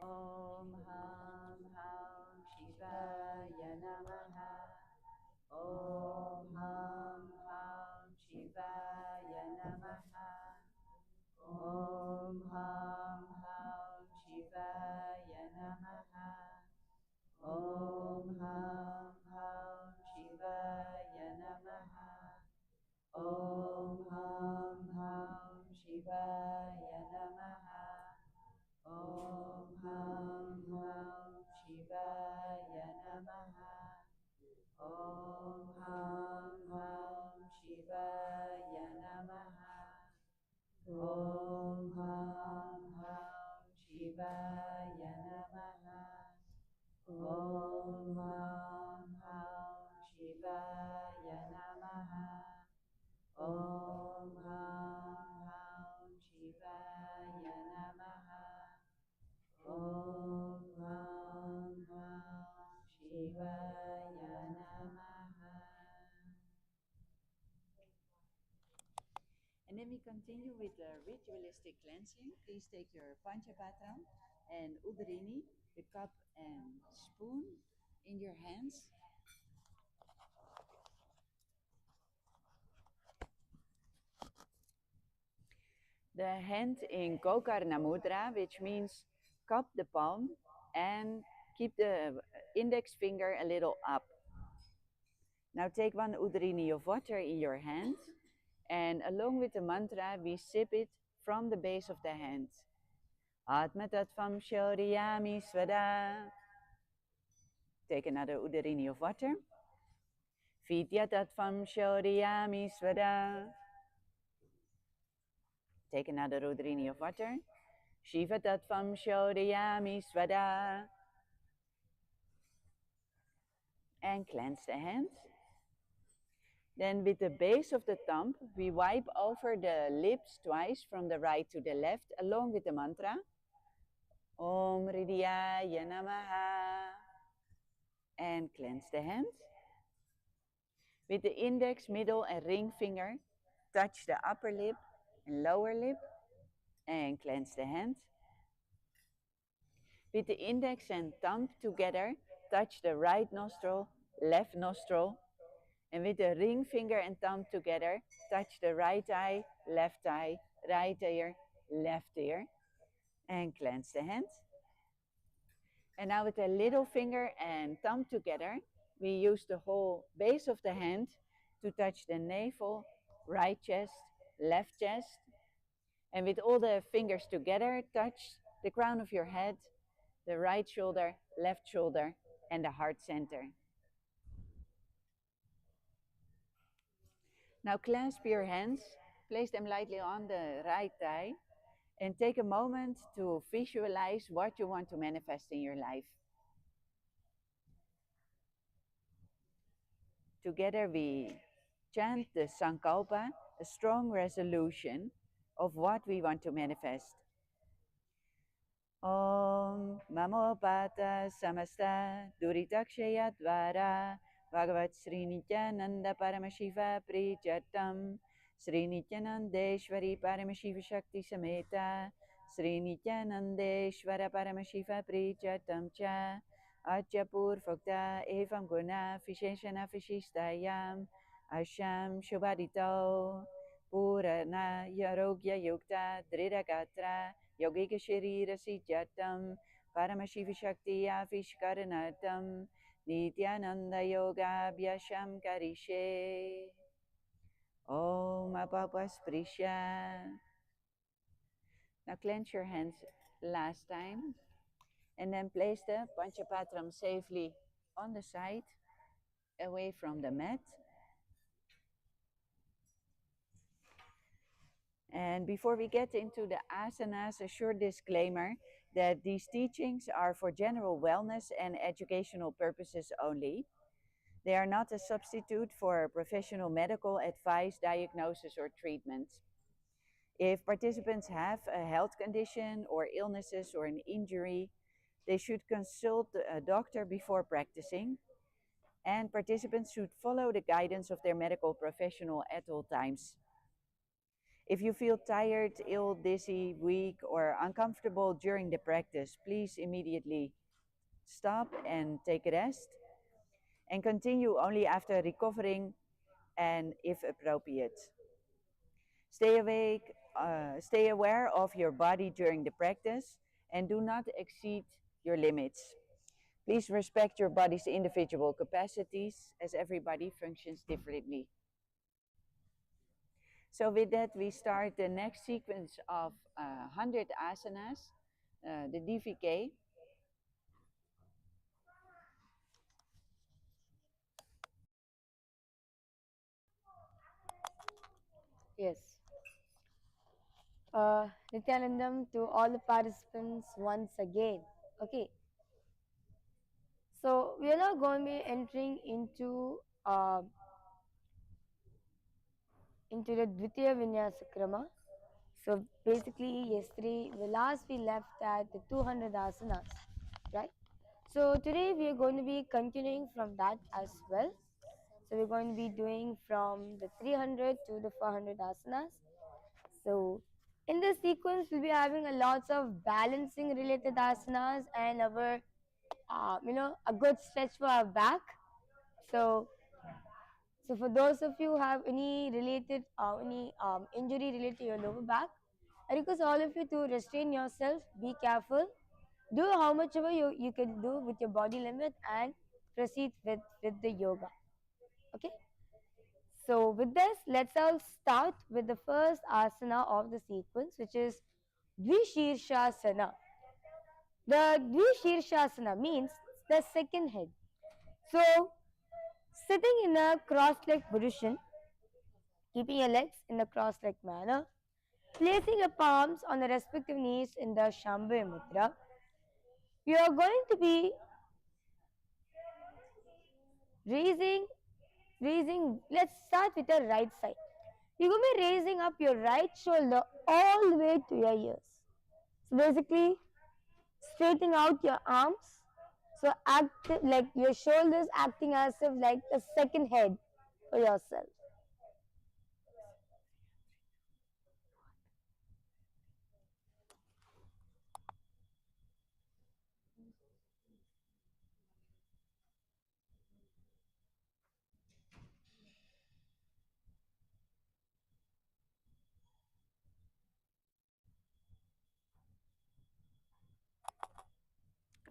Om Ham Ham Shivaya Namaha. Om Ham Ham Shivaya Namaha. Om Ham Ham Shivaya Namaha. Om Ham Ham Shivaya Namaha. Om Ham Ham Shivaya Namaha. Om Ham Ham Shivaya Namaha. Om Ham Ham Shivaya Namaha. Om Ham Ham Shivaya Namaha. Om Ham Ham Shivaya Namaha. Om Ham Ham Shivaya Namaha. Om Ham Ham Shivaya Namaha. And then we continue with the ritualistic cleansing. Please take your Panchapatram and Udarini, the cup and spoon, in your hands. The hand in Gokarna Mudra, which means cup the palm and keep the index finger a little up. Now take one Udarini of water in your hand, and along with the mantra, we sip it from the base of the hand. Atma Tattvam Shauriyami Svada. Take another Udarini of water. Vidya Tattvam Shauriyami Svada. Take another Udarini of water. Shiva Tattvam Shauriyami Svada. And cleanse the hands. Then with the base of the thumb, we wipe over the lips twice from the right to the left, along with the mantra. Om Hridayaya Namaha. And cleanse the hands. With the index, middle and ring finger, touch the upper lip and lower lip and cleanse the hands. With the index and thumb together, touch the right nostril, left nostril. And with the ring finger and thumb together, touch the right eye, left eye, right ear, left ear. And cleanse the hands. And now with the little finger and thumb together, we use the whole base of the hand to touch the navel, right chest, left chest. And with all the fingers together, touch the crown of your head, the right shoulder, left shoulder, and the heart center. Now clasp your hands, place them lightly on the right thigh, and take a moment to visualize what you want to manifest in your life. Together we chant the Sankalpa, a strong resolution of what we want to manifest. Om Mamopata Samasta Duritakshaya Dvara Bhagavat Sri Nithyananda Paramashiva Prichatam Sri Nithyanandeshwari Paramashiva Shakti Sameta Sri Nithyanandeshwara Paramashiva Prichatam Cha Achapur Phokta Evam Guna Visheshana Vishishtayam Asham Shubhadito Purana Yarogya Yukta Dridagatra Yogika Sharira Sijatam Paramashiva Shakti Avishkaranatam Nithyananda Yoga Abhyasham Karishe Om Apapasprisha. Now clench your hands last time and then place the Panchapatram safely on the side away from the mat. And before we get into the asanas, a short disclaimer that these teachings are for general wellness and educational purposes only. They are not a substitute for professional medical advice, diagnosis, or treatment. If participants have a health condition or illnesses or an injury, they should consult a doctor before practicing. And participants should follow the guidance of their medical professional at all times. If you feel tired, ill, dizzy, weak, or uncomfortable during the practice, please immediately stop and take a rest, and continue only after recovering and if appropriate. Stay awake, stay aware of your body during the practice, and do not exceed your limits. Please respect your body's individual capacities, as everybody functions differently. So with that, we start the next sequence of 100 asanas, the DVK. Yes. Nithyanandam to all the participants once again. Okay. So we are now going to be entering into the Dvitiya Vinyasa Krama. So basically, yesterday, we left at the 200 asanas, right? So today we are going to be continuing from that as well. So we're going to be doing from the 300 to the 400 asanas. So in this sequence, we'll be having a lots of balancing related asanas and our, a good stretch for our back. So so for those of you who have any related, any injury related to your lower back, I request all of you to restrain yourself, be careful, do how much ever you can do with your body limit and proceed with the yoga. Okay? So with this, let's all start with the first asana of the sequence, which is Dvishirshasana. The Dvishirshasana means the second head. So sitting in a cross-legged position, keeping your legs in a cross-legged manner, placing your palms on the respective knees in the Shambhava Mudra, you are going to be raising, let's start with the right side. You're going to be raising up your right shoulder all the way to your ears. So basically, straightening out your arms. So act like your shoulders acting as if like a second head for yourself.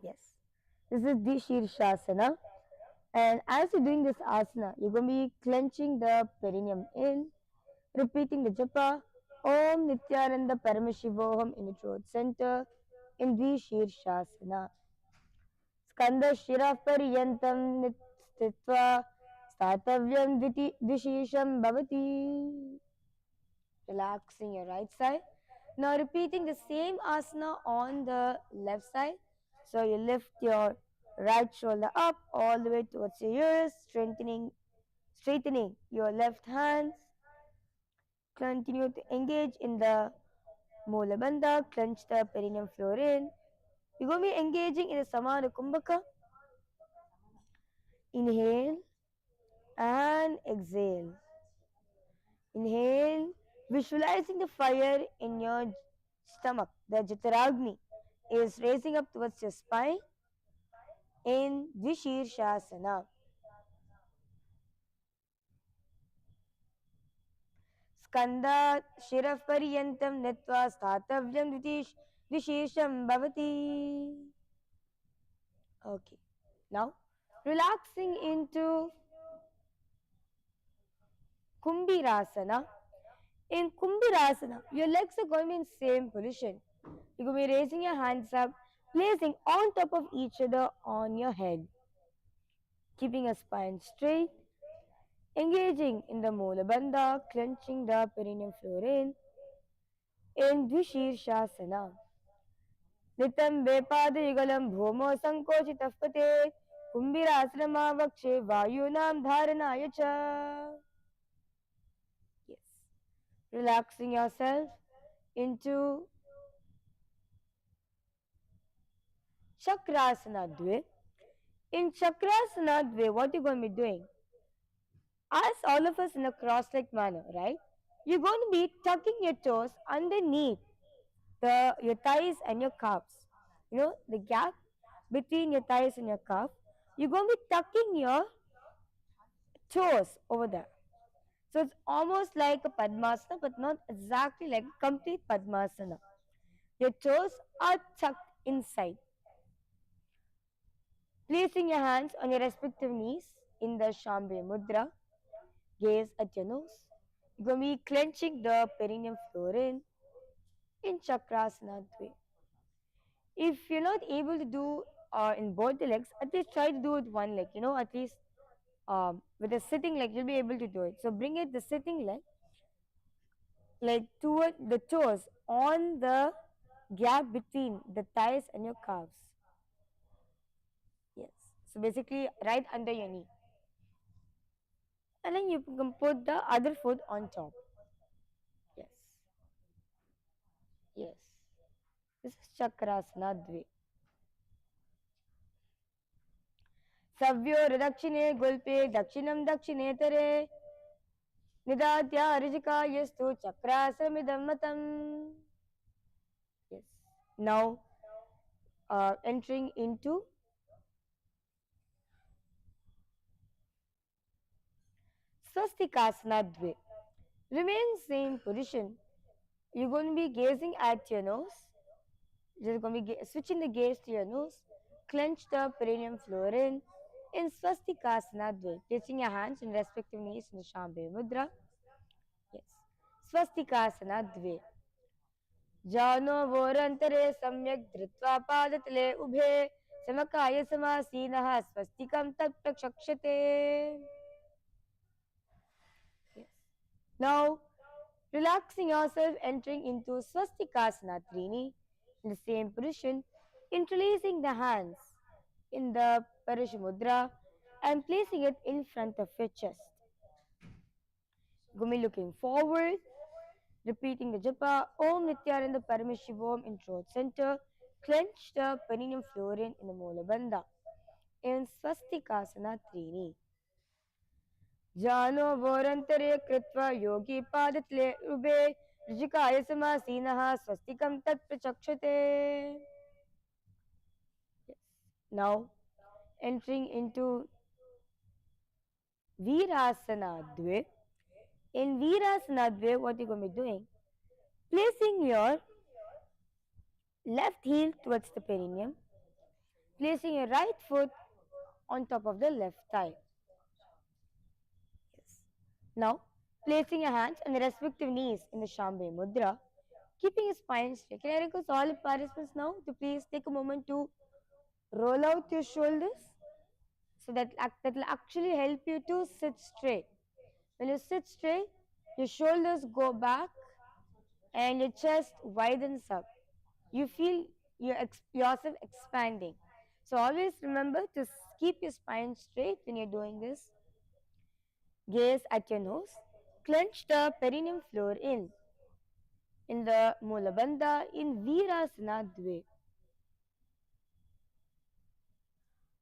Yes. This is the Shirshasana. And as you're doing this asana, you're going to be clenching the perineum in, repeating the japa, Om Nithyananda Paramashivoham in the throat center in Dvishirshasana. Skanda Shira Pariyantam Nitstitva Statavyam Dishisham Bhavati. Relaxing your right side. Now repeating the same asana on the left side. So you lift your right shoulder up all the way towards your ears, straightening your left hands. Continue to engage in the Mula Bandha, clench the perineum floor in. You're going to be engaging in the Samana Kumbhaka. Inhale and exhale. Inhale, visualizing the fire in your stomach. The Jataragni is raising up towards your spine in Dvishirshasana. Skanda Shiraf Pariyantam Netva Statavyam Dvishisham Bhavati. Okay. Now, relaxing into Kumbhirasana. In Kumbhirasana, your legs are going to be in same position. You're going to be raising your hands up, placing on top of each other on your head, keeping your spine straight, engaging in the Mula Bandha, clenching the perineum floor in Dvishirshasana. Nitam Vepadayugalam Bhomo Sankochitah Pate Kumbhirasana Vakshe Vayunam Dharanaya Cha. Yes. Relaxing yourself into Chakrasana Dve. In Chakrasana Dve, what you're going to be doing? As all of us in a cross-legged manner, right? you're going to be tucking your toes underneath your thighs and your calves. You know, the gap between your thighs and your calf. You're going to be tucking your toes over there. So it's almost like a Padmasana, but not exactly like a complete Padmasana. Your toes are tucked inside. Placing your hands on your respective knees in the Shambhe Mudra, gaze at your nose. You're going to be clenching the perineum floor in Chakrasana Dve. If you're not able to do in both the legs, at least try to do it one leg, you know, at least with a sitting leg, you'll be able to do it. So bring it the sitting leg, like toward the toes on the gap between the thighs and your calves. Yes. So basically, right under your knee. And then you can put the other foot on top. Yes. Yes. This is Chakrasana Dve. Savyo Dakshine Gulpe Dakshinam Dakshinetere Nidatya Rijika Yastu Chakrasamidam Matam. Yes. Now entering into Swastikasana Dve. Remain same position. You're going to be gazing at your nose. You're going to be switching the gaze to your nose. Clench the perineum floor in Swastikasana Dve. Placing your hands in respective knees in the Shambhe Mudra. Yes. Swastikasana Dve. जानो वोरन्तरे सम्यक् धृत्वा पादतले उभे समकाय समासीनः स्वस्तिकं तत्प्रचक्षते. Yes. Now, relaxing yourself, entering into Swastikasana Trini in the same position, interlacing the hands in the Parashamudra and placing it in front of your chest. Gumi looking forward, repeating the japa Om Nithyananda Paramashivoham in throat center, clench the perineum florin in the Mola Bandha in Swastikasana Trini. जानो वोरन्तरे कृत्वा योगी पादतले उभे ऋजिकाय समासीनः स्वस्तिकं तत्प्रचक्षते. Now entering into Virasana Dve. In Virasana Dve, what you're going to be doing? Placing your left heel towards the perineum, placing your right foot on top of the left thigh. Yes. Now, placing your hands on the respective knees in the Shambhe Mudra, keeping your spine straight. Can I request all the participants now to please take a moment to roll out your shoulders so that will actually help you to sit straight. When you sit straight, your shoulders go back and your chest widens up. You feel yourself expanding. So always remember to keep your spine straight when you're doing this. Gaze at your nose. Clench the perineum floor in the Mula Bandha in Virasana Dve.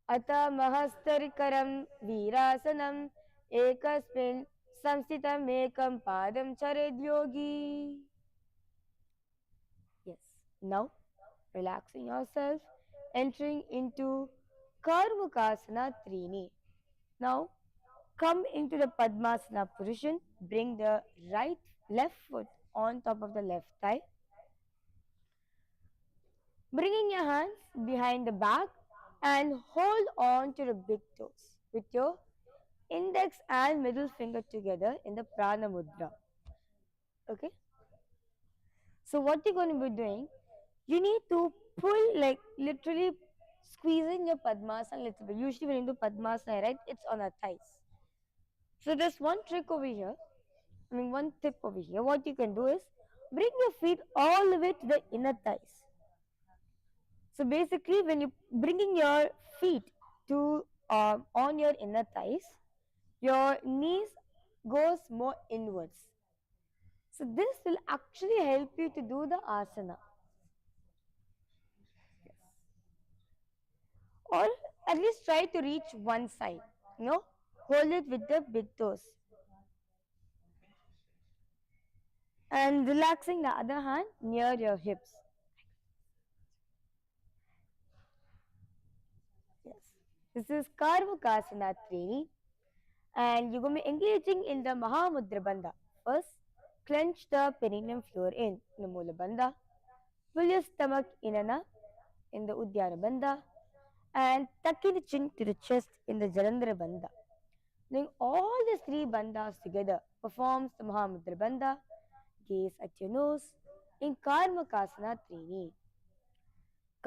Ata mahastarikaram Virasanam ekasmin samstitam ekam padam chared yogi. Yes. Now, relaxing yourself, entering into Karmukasana Trini. Now, come into the Padmasana position. Bring the left foot on top of the left thigh. Bringing your hands behind the back and hold on to the big toes with your index and middle finger together in the Prana Mudra. Okay? So what you're going to be doing, you need to pull, like literally squeezing your Padmasana a little bit. Usually when you do Padmasana, right, it's on our thighs. So there's one trick over here, one tip over here. What you can do is bring your feet all the way to the inner thighs. So basically when you're bringing your feet to on your inner thighs, your knees goes more inwards. So this will actually help you to do the asana. Yes. Or at least try to reach one side. Hold it with the big toes. and relaxing the other hand near your hips. Yes. This is Karmukasana training, and you're going to be engaging in the Mahamudra Bandha. First, clench the perineum floor in the Mula Bandha. Pull your stomach in and up in the Uddiyana Bandha, and tuck in the chin to the chest in the Jalandhara Bandha. Doing all these three bandhas together performs the Mahamudra Bandha. Gaze at your nose in Karmakasana training.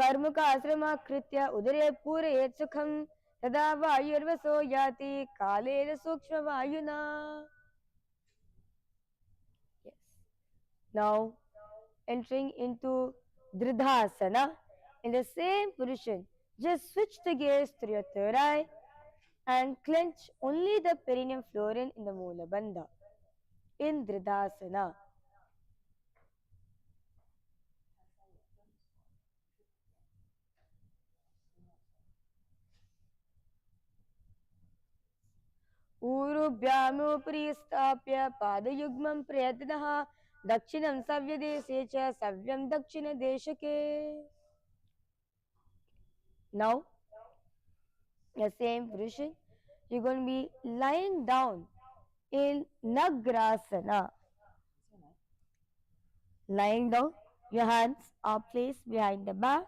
कर्मकाश्रमा कृत्य उदरे पूरयेत् सुखं तदा वायुर्वसो याति कालेन सूक्ष्मवायुना. Yes. Now entering into Dridhasana in the same position. Just switch the gaze to your third eye and clench only the perineum florin in the Mula Bandha in Dridhasana. ऊरुभ्यामुपरि स्थाप्य पादयुग्मं प्रयत्नः दक्षिणं सव्यदेशे च सव्यं दक्षिणदेशके. Now, the same position, you're going to be lying down in Nagrasana. Lying down, your hands are placed behind the back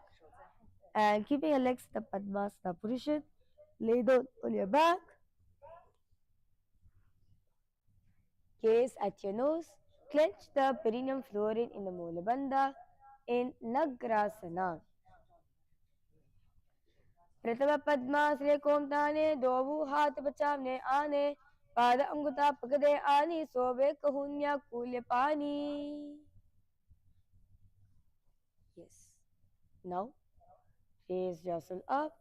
and keeping your legs in the Padmasana position. Lay down on your back. Gaze at your nose. Clench the perineum florin in the Mula Bandha in Nagrasana. प्रथम पद्माश्रय कोमताने दोवु हाथ बचावने आने पाद अंगुता पकड़े आनी सोवे कहून्या कूल्य पानी. Yes. Now raise yourself up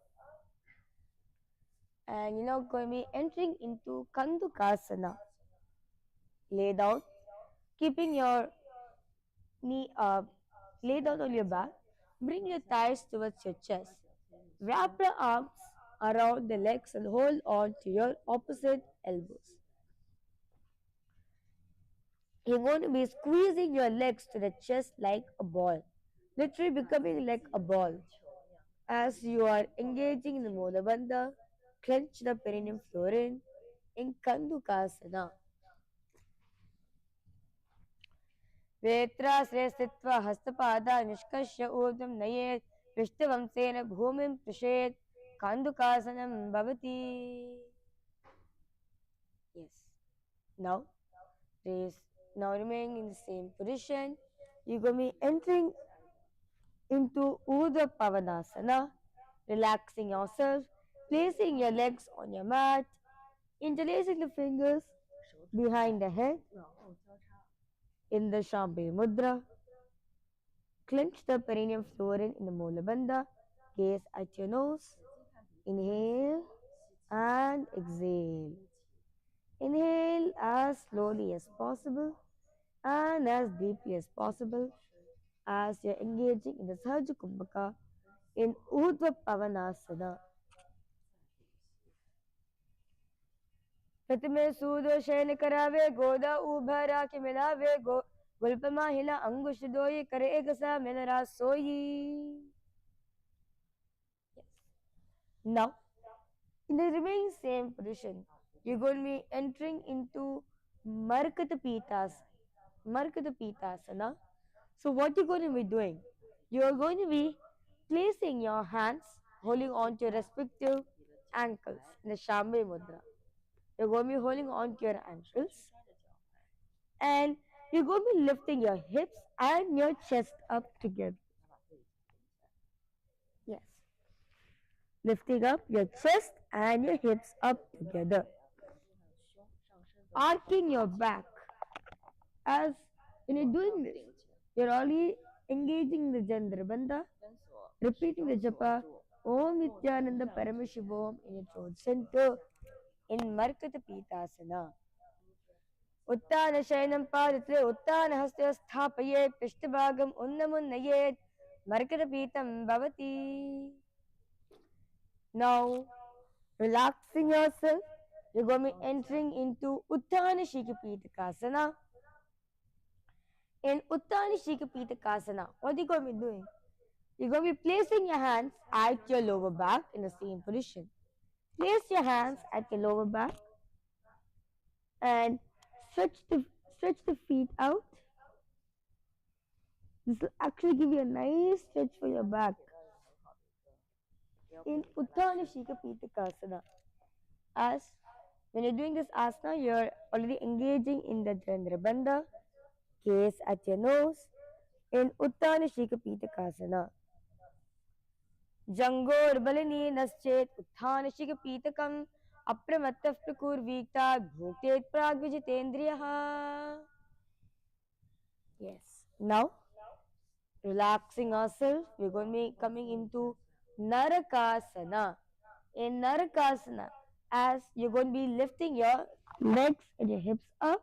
and you're now going to be entering into Kandukasana. Lay down, keeping your knee up. Lay down on your back. Bring your thighs towards your chest. Wrap your arms around the legs and hold on to your opposite elbows. You're going to be squeezing your legs to the chest like a ball, literally becoming like a ball. As you are engaging in the Mula Bandha, clench the perineum florin in Kandukasana. वेत्राश्रये स्थित्वा हस्तपादा निष्कर्ष्य ऊर्ध्वं नयेत् पृष्ठवंशेन भूमिं स्पृशेत् कान्दुकासनं भवति. Yes. Now remaining in the same position, you're going to be entering into Urdhva Pavanasana, relaxing yourself, placing your legs on your mat, interlacing the fingers behind the head in the Shambhi Mudra. Clench the perineum florin in the Mula Bandha. Gaze at your nose. Inhale and exhale. Inhale as slowly as possible and as deeply as possible as you're engaging in the Sahaja Kumbhaka in Urdhva Pavanasana. प्रतिमे सूदो शयन करावे गोदा उभरा के मिलावे गुल्पमा हिला अंगुश दोई करे एक सा मिलरा सोई. Yes. Now, in the remaining same position, you're going to be entering into Markata Pitasana. So what you're going to be doing? You're going to be placing your hands, holding on to your respective ankles in the Shambhi Mudra. You're going to be holding on to your ankles and you're going to be lifting your hips and your chest up together. Yes. Lifting up your chest and your hips up together. Arcing your back. As when you're doing this, you're only engaging the Jandra Bandha, repeating the japa, Om Nithyananda Paramashivoham in your throat center in Markata Pitasana. Uttana Shayanam Padatre, Uttana Hastya Sthapayet, Pishtabhagam Unnamunnayet, Markata Pitam Bhavati. Now, relaxing yourself, you're going to be entering into Uttana Shikipitakasana. In Uttani Shikapita what are you going to be doing? You're going to be placing your hands at your lower back in the same position. Place your hands at your lower back and stretch the feet out. This will actually give you a nice stretch for your back. In Uttana Shikapita as when you're doing this asana, you're already engaging in the Jandra Bandha, gaze at your nose. In Uttana Shikapita Jangor balini naschet Uttana Shikapita Apramattah prakurvikta bhuktet pragvijitendriyaha. Yes. Now, relaxing ourselves, we're going to be coming into Narakasana. In Narakasana, as you're going to be lifting your legs and your hips up.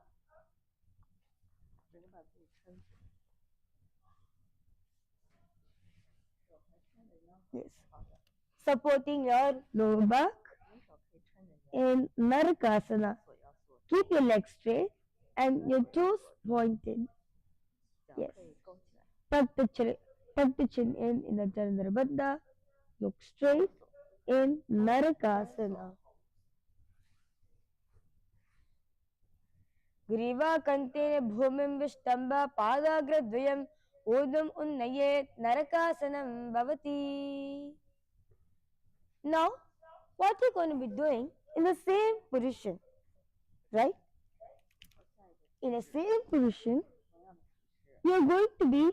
Yes. Supporting your lower back. In Narakasana, keep your legs straight and your toes pointed. Yes. Tuck the chin in the Chandra Bandha. Look straight in Narakasana. Griva kantene bhumim vishtamba padagradvayam udam unnayet narakasanam bhavati. Now, what you're going to be doing in the same position, right? In the same position, you're going to be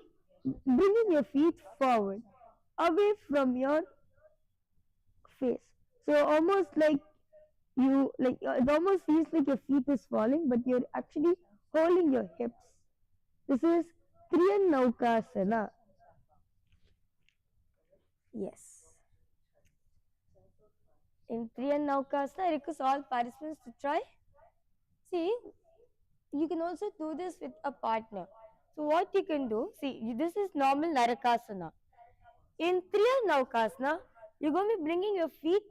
bringing your feet forward, away from your face. So almost like it almost feels like your feet is falling, but you're actually holding your hips. This is Triyannaukasana. Yes. In Triyannaukasana, I request all participants to try. See, you can also do this with a partner. So what you can do, see, this is normal Narakasana. In Triyannaukasana, you're going to be bringing your feet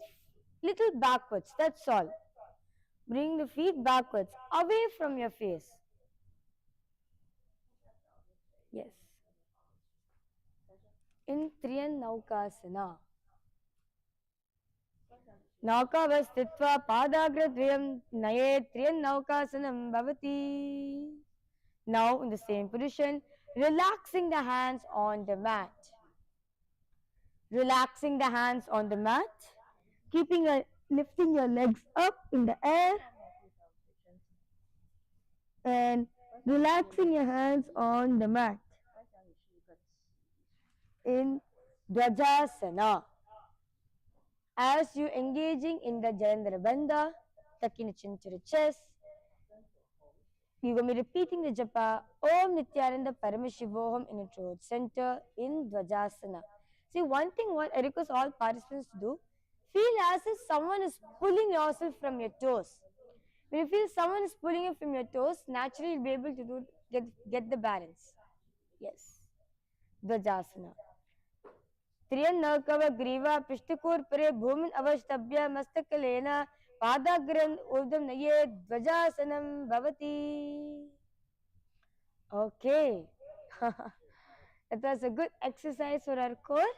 little backwards. That's all. Bring the feet backwards, away from your face. Yes. In Triyannaukasana. Naukavastitva padagradvayam nayet Triyanaukasanam bhavati. Now in the same position, relaxing the hands on the mat. Relaxing the hands on the mat, lifting your legs up in the air and relaxing your hands on the mat. In Dvajasana, as you engaging in the Jalandhara Bandha, tucking the chin to the chest, you will be repeating the japa Om Nithyananda Paramashivoham in the throat center in Dvajasana. See, one thing what I request all participants to do, feel as if someone is pulling yourself from your toes. When you feel someone is pulling you from your toes, naturally you'll be able to get the balance. Yes. Dvajasana. Triyanakava Griva Pishtakur Pare Bhumin Avashtabhya Mastakalena Padagran Urdam Naye Dvajasanam Bhavati. Okay. That was a good exercise for our core.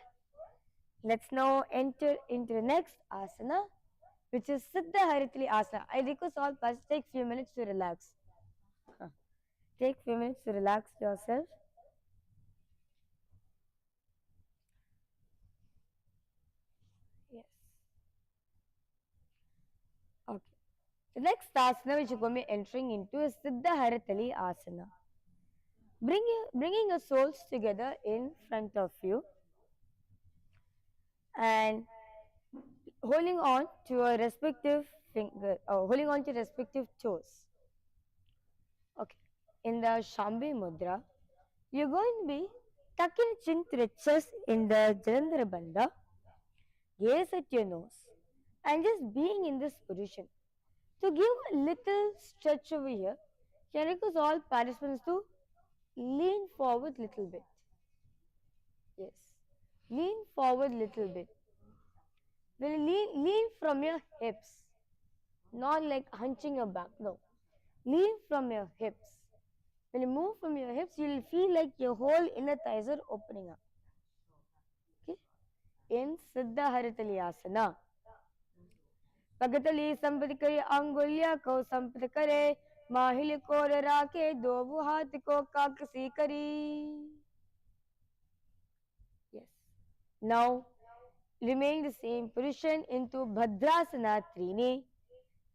Let's now enter into the next asana, which is Siddha Haritali Asana. I request all participants take few minutes to relax. Take few minutes to relax yourself. Yes. Okay. The next asana which you're going to be entering into is Siddha Haritali Asana. Bringing your souls together in front of you and holding on to your respective finger, or holding on to respective toes. Okay. In the Shambhi Mudra, you're going to be tucking chin to the chest in the Jalandhara Bandha, gaze at your nose, and just being in this position. To give a little stretch over here, can request all participants to lean forward little bit. Yes. Lean forward little bit. When you lean from your hips, not like hunching your back. No. Lean from your hips. When you move from your hips, you'll feel like your whole inner thighs are opening up. Okay? In Siddha Haritali Asana. Pagatali Sampati Kare Angulya Ko Sampati Kare Mahili Ko Rake Dovu Hati Ko Kakasi Kari. Yes. Now, remain the same position into Bhadrasana Trini.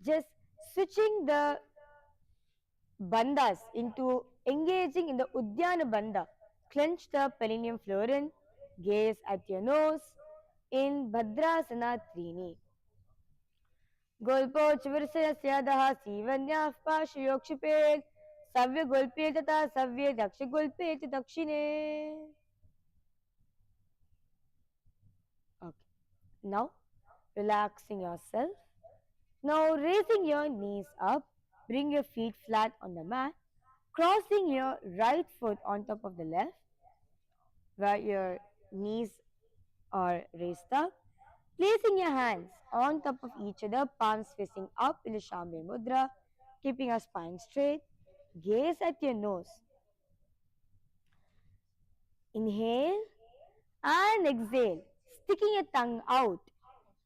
Just switching the bandhas into engaging in the Udyana Bandha. Clench the perineum florin, gaze at your nose in Bhadrasana Trini. Golpo Chivarsayasyadah Sivanya Pashayokshipet Savya Golpe Tata Savya Daksha Golpe Dakshine. Okay. Now, relaxing yourself. Now, raising your knees up, bring your feet flat on the mat, crossing your right foot on top of the left, where your knees are raised up, placing your hands on top of each other, palms facing up in the Shambhi Mudra, keeping your spine straight, gaze at your nose. Inhale and exhale, sticking your tongue out,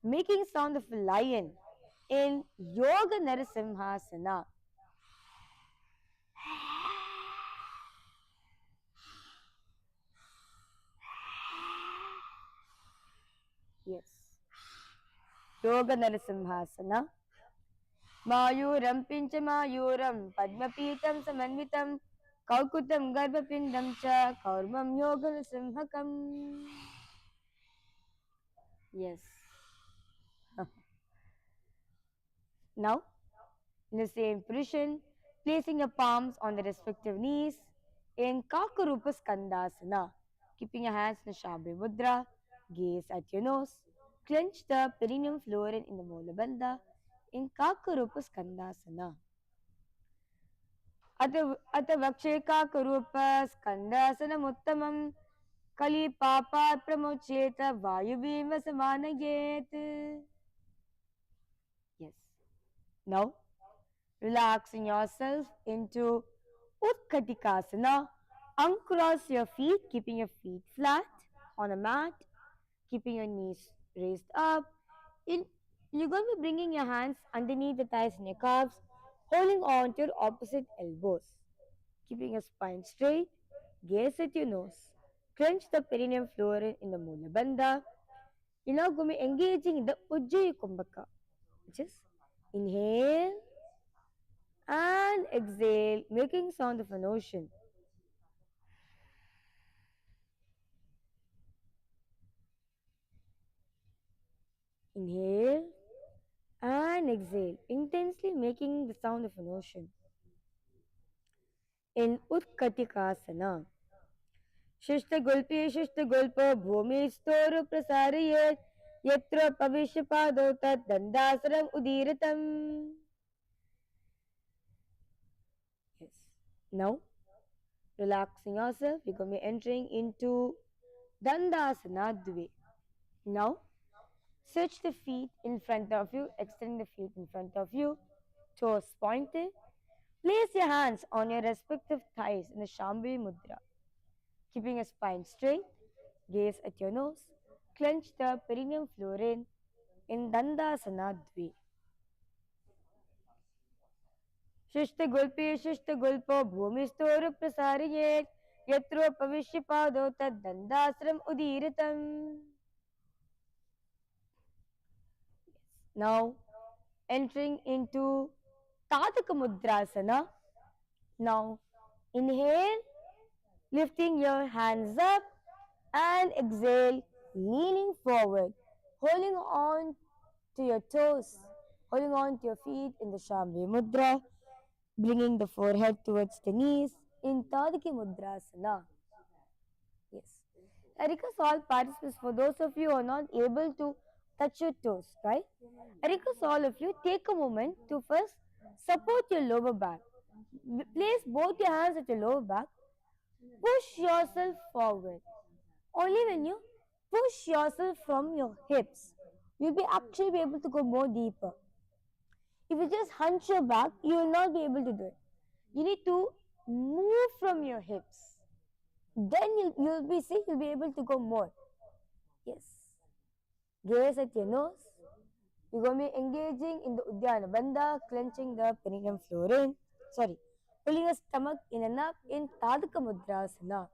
making sound of a lion in Yoga Narasimhasana. Yes. Yoga Narasimhasana. Mayuram pincha mayuram padmapitam samanvitam kaukutam garbhapindam cha kaurmam yoga narasimhakam. Yes. Now, in the same position, placing your palms on the respective knees in Kakarupa Skandasana, keeping your hands in the Shambhi Mudra, gaze at your nose, clench the perineum florin in the Mola Bandha in Kakarupa Skandasana. अत वक्षे काकरूप स्कंदासनम उत्तमम कली पापा प्रमोचेत वायुवीम समानयेत. Yes. Now, relaxing yourself into Utkatikasana. Uncross your feet, keeping your feet flat on a mat, keeping your knees raised up. You're going to be bringing your hands underneath the thighs and your calves, holding on to your opposite elbows, keeping your spine straight, gaze at your nose, clench the perineum florin in the Mula Bandha. You're now going to be engaging in the Ujjayi Kumbhaka, which is inhale and exhale, making sound of an ocean. Inhale and exhale, intensely making the sound of an ocean. In Utkatikasana. Shishta bhumi storu prasarayet yatra pavishyapadau tat dandasaram udiratam. Yes. Now, relaxing yourself, you're going to be entering into Dandasana Dve. Now, switch the feet in front of you, extend the feet in front of you, toes pointed. Place your hands on your respective thighs in the Shambhi Mudra, keeping your spine straight, gaze at your nose, clench the perineum florin in Dandasana Dve. Shishta gulpo bhumi storu prasarayet yatro pavishyapadau tad dandasram udiratam. Now, entering into Tadaka Mudrasana. Now, inhale, lifting your hands up, and exhale, leaning forward, holding on to your toes, holding on to your feet in the Shambhi Mudra, bringing the forehead towards the knees in Tadaki Mudrasana. Yes. I request all participants, for those of you who are not able to touch your toes, right? I request all of you, take a moment to first support your lower back. Place both your hands at your lower back. Push yourself forward. Only when you push yourself from your hips, you'll actually be able to go more deeper. If you just hunch your back, you will not be able to do it. You need to move your hips. Then you'll be able to go more. Yes. Gaze at your nose. You're going to be engaging in the Uddiyana Bandha, clenching the perineum floor in. Sorry. Pulling your stomach in and up in Tadaka Mudrasana.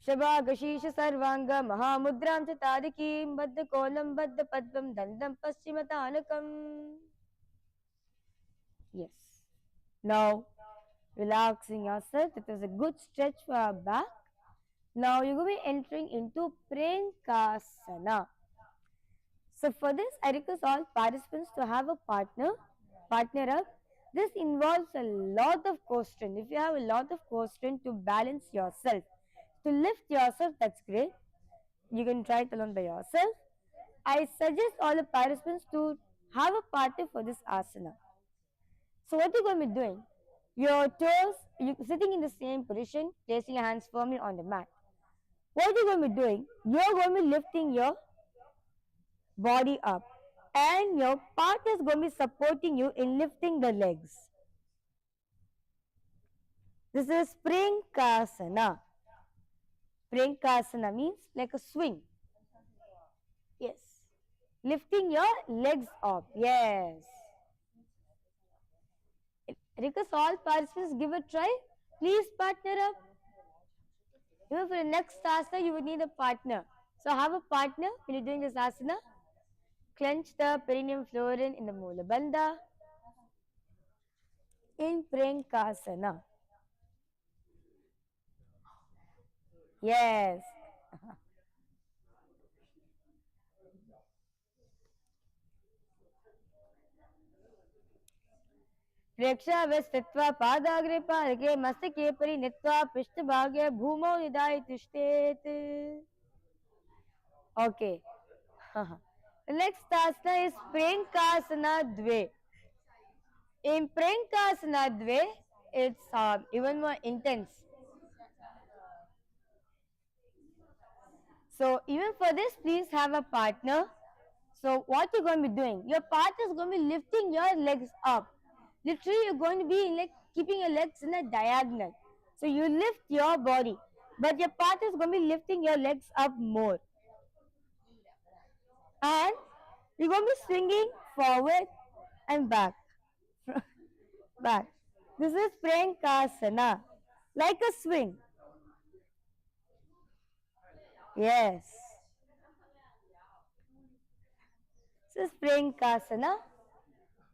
शबागशीष सर्वांग महामुद्रां च तारकीं बद्ध कोलं बद्ध पद्मं दंडं पश्चिमतानकम्. Yes. Now, relaxing yourself. It is a good stretch for our back. Now, you're going to be entering into Prankasana. So, for this, I request all participants to have a partner up. This involves a lot of core strength. If you have a lot of core strength to balance yourself, to lift yourself, that's great. You can try it alone by yourself. I suggest all the participants to have a partner for this asana. So what you're going to be doing, your toes, you're sitting in the same position, placing your hands firmly on the mat. What you're going to be doing, you're going to be lifting your body up and your partner is going to be supporting you in lifting the legs. This is Prankasana. Prankasana means like a swing. Yes. Lifting your legs up. Yes. Request all participants give a try. Please partner up. Even for the next asana, you would need a partner. So have a partner when you're doing this asana. Clench the perineum floor in the Mula Bandha. In Prankasana. Yes. प्रेक्षावे स्थित्वा पादाग्रे पादके मस्तके परि नित्वा पृष्ठभागे भूमौ निधाय तिष्ठेत्. Okay. The next asana is Prankasana Dve. In Prankasana Dve, it's even more intense. So even for this, please have a partner. So what you're going to be doing, your partner is going to be lifting your legs up. Literally, you're going to be like keeping your legs in a diagonal. So you lift your body, but your partner is going to be lifting your legs up more. And you're going to be swinging forward and back. Back. This is Prankasana. Like a swing. Yes. This is Prankasana.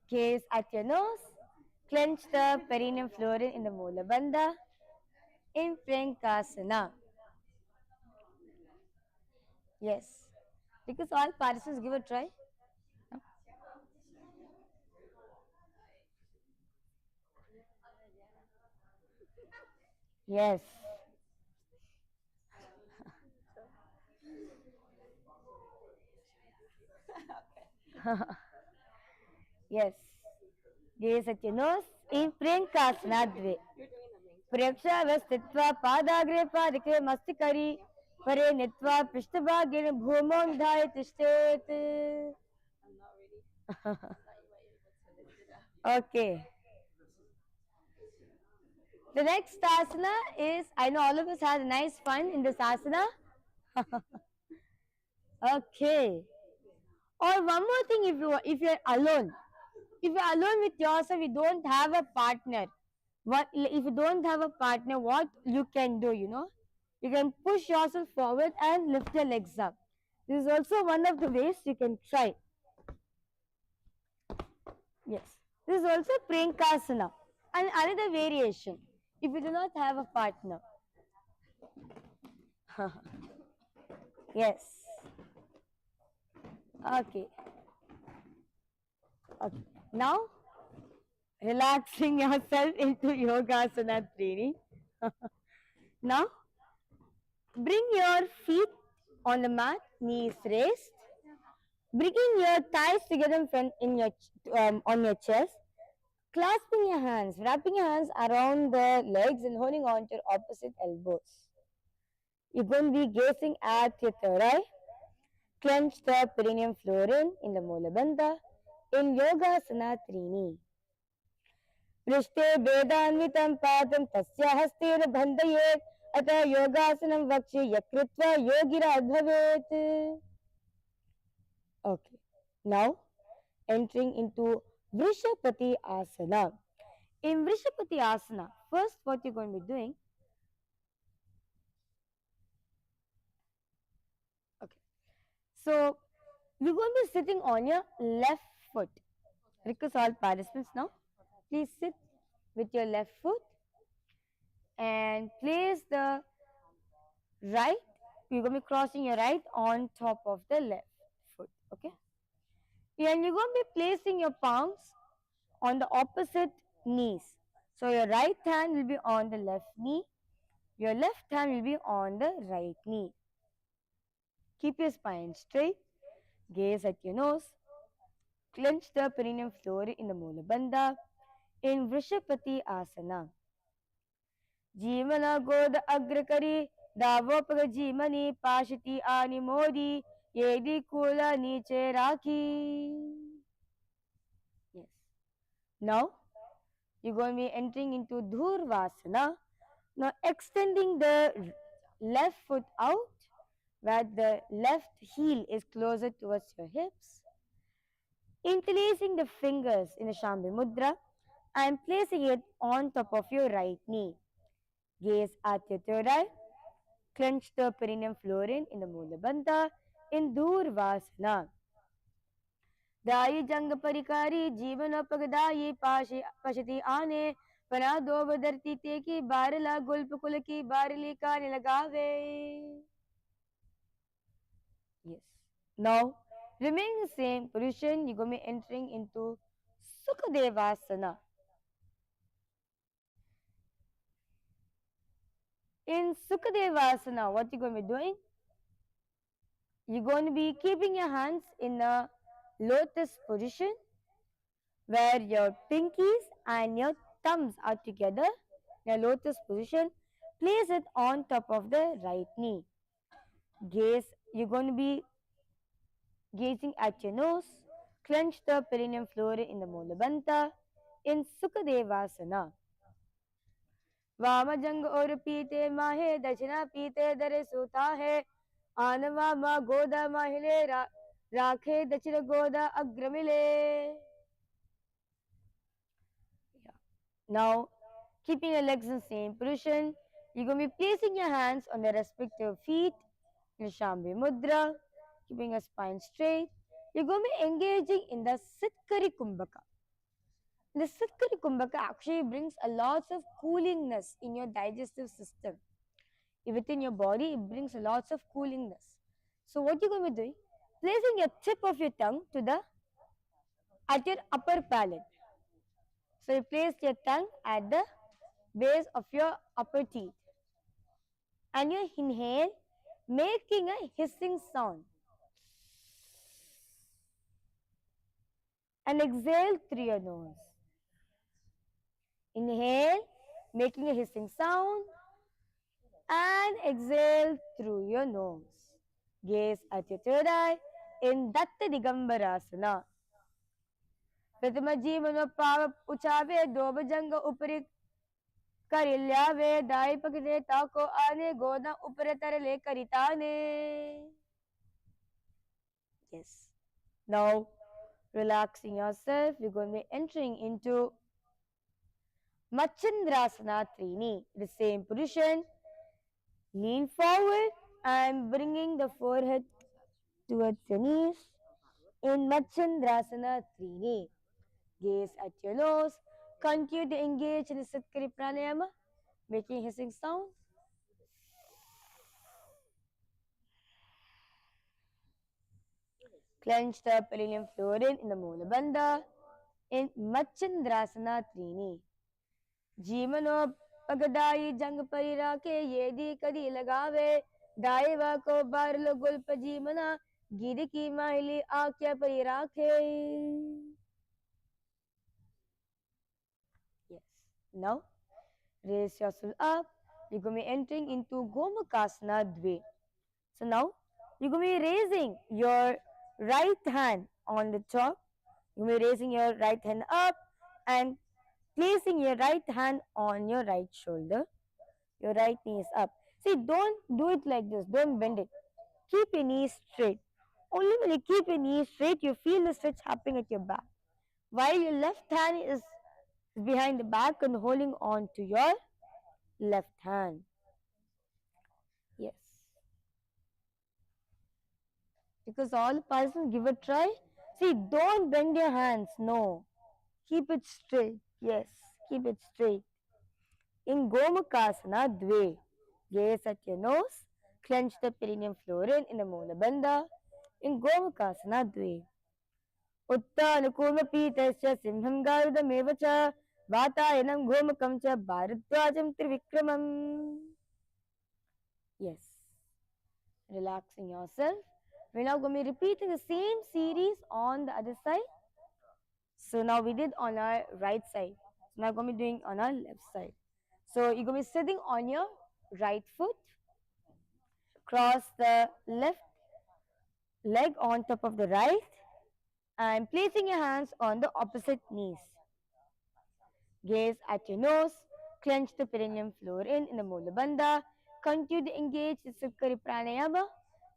Gaze at your nose. Clench the perineum floor in the Mula Bandha. In Prankasana. Yes. Because all participants give a try. Yes. Yes. Gaze at your nose in Prankasana Dve. Praksha stitva padagre padike mastikari pare nitva prishthabhagena bhumo nidhaya tishtet. Okay. The next asana is, I know all of us had a nice fun in this asana. Okay. Or one more thing, if you're alone. If you're alone with yourself, you don't have a partner. If you don't have a partner, what you can do, you can push yourself forward and lift your legs up. This is also one of the ways you can try. Yes. This is also Prankasana. And another variation, if you do not have a partner. Yes. Okay. Okay. Now, relaxing yourself into Yogasana training. Now, bring your feet on the mat, knees raised. Bringing your thighs together in front on your chest. Clasping your hands, wrapping your hands around the legs and holding on to your opposite elbows. You're going to be gazing at your third eye. Clench the perineum floor in the Mula Bandha in Yogasana Trini. पृष्ठे वेदान्वितं पादं तस्य हस्तेन बन्धयेत् अतः योगासनं वक्ष्ये यकृत्वा योगिरात् भवेत्. Okay, now entering into Vrishapati Asana. In Vrishapati Asana, first what you're going to be doing, okay, so you're going to be sitting on your left foot. Request all participants now, please sit with your left foot and place the right, you're going to be crossing your right on top of the left foot, okay? And you're going to be placing your palms on the opposite knees. So your right hand will be on the left knee, your left hand will be on the right knee. Keep your spine straight, gaze at your nose, clench the perineum floor in the Mula Bandha in Vrishapati Asana. Jimana God Agrakari Davopag Jimani Pashiti Ani Modi Yedi Kula Niche Raki. Yes. Now you're going to be entering into Dhurvasana. Now extending the left foot out where the left heel is closer towards your hips. Interlacing the fingers in the Shambhi Mudra and placing it on top of your right knee. Gaze at your third eye. Clench the perineum florin in the Mula Bandha in Dhurvasana. दाई जंग परिकारी जीवन पगदाई पशति आने पना दो बदरती ते की बारला गुल्प कुल की बारली काने लगावे. Yes. Now, remaining the same position, you're going to be entering into Sukadevasana. In Sukadevasana, what you're going to be doing? You're going to be keeping your hands in a lotus position where your pinkies and your thumbs are together in a lotus position. Place it on top of the right knee. Gaze, you're going to be gazing at your nose. Clench the perineum floor in the Mula Bandha in Sukadevasana. वामजंग और पीते माहे दक्षिणा पीते दरे सूता है आनवा मा गोदा माहिले राखे दक्षिण गोदा अग्रमिले. Now, keeping your legs in the same position, you're going to be placing your hands on the respective feet in Shambhi Mudra, keeping your spine straight. You're going to be engaging in the Sitkari Kumbhaka. The Sitkari Kumbhaka actually brings a lot of coolingness in your digestive system. Within your body, it brings a lot of coolingness. So what you're going to be doing? Placing your tip of your tongue at your upper palate. So you place your tongue at the base of your upper teeth. And you inhale, making a hissing sound. And exhale through your nose. Inhale, making a hissing sound. And exhale through your nose. Gaze at your third eye in Datta Digambarasana. प्रथम जीवन पाव उचावे दो भजंग ऊपरी करिल्यावे दाई पकड़े ताको आने गोदा ऊपर तरले करिताने. Yes. Now, relaxing yourself, you're going to be entering into Machandrasana Trini. The same position. Lean forward and bringing the forehead towards your knees in Machandrasana Trini. Gaze at your nose. Continue to engage in the Sitkari Pranayama, making hissing sound. Clench the perineum florin in the Mula Bandha in Machandrasana Trini. Jimano Pagadayi Jang Parirake Yedi Kadi Lagave Daiva Ko Barlo Gulpa Jimana Giriki Mahili Akya Parirake. Yes. Now, raise yourself up. You're going to be entering into Gomakasana Dve. So now, you're going to be raising your right hand on the top. You're going to be raising your right hand up and placing your right hand on your right shoulder, your right knee is up. See, don't do it like this, don't bend it. Keep your knees straight. Only when you keep your knees straight, you feel the stretch happening at your back. While your left hand is behind the back and holding on to your left hand. Yes. Because all the participants give a try. See, don't bend your hands. No. Keep it straight. Yes. Keep it straight. In Gomukhasana Dve, gaze at your nose, clench the perineum florin in the Mula Bandha. In Gomukhasana Dve. उत्तानुकूलपीतस्य सिंहं गारुडमेव च वातायनं गोमुखं च भारद्वाजं त्रिविक्रमम्. Yes. Relaxing yourself. We're now going to be repeating the same series on the other side. So now we did on our right side. So now we're going to be doing on our left side. So you're going to be sitting on your right foot. Cross the left leg on top of the right. And placing your hands on the opposite knees. Gaze at your nose. Clench the perineum florin in the Mula Bandha. Continue to engage the Sukkari Pranayama.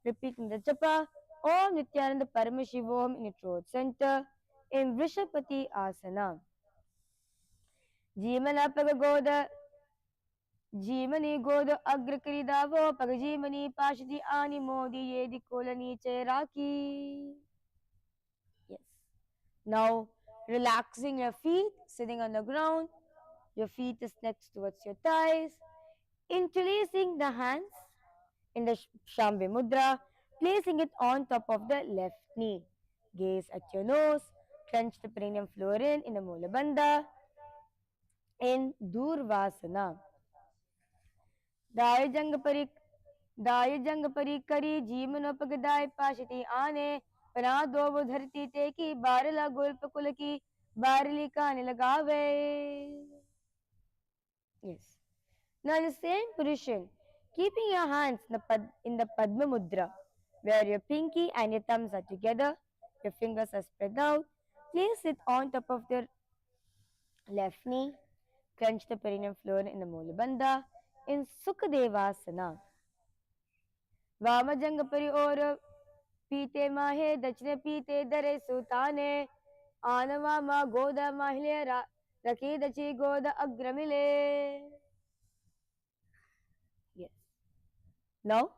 Repeating the japa. Om Nithyananda Paramashivoham in your throat center. In Vrishapati Asana. Jimana Pagagoda. Jimani Goda Agrakiridavo. Pagajimani Pashidi Ani Modi Yedi Kolani Cheraki. Yes. Now, relaxing your feet, sitting on the ground. Your feet is next towards your thighs. Interlacing the hands in the Shambhi Mudra, placing it on top of the left knee. Gaze at your nose. Clench the perineum florin in the Mula Bandha. In Durvasana. Dayajang Parikari Jimanopagdai Pashiti Ane. Panado Dharti Teki Barila Gulpakulaki Barilika Nilagave. Yes. Now in the same position, keeping your hands in the Padma Mudra, where your pinky and your thumbs are together, your fingers are spread out, place it on top of the left knee, clench the perineum floor in the Mula Bandha, in Sukadevasana. Vamajangapari or Pite Mahe, Dachne Pite Dare Sutane, Anavama Goda Mahile Raki Dachi Goda Agramile. Yes. Now,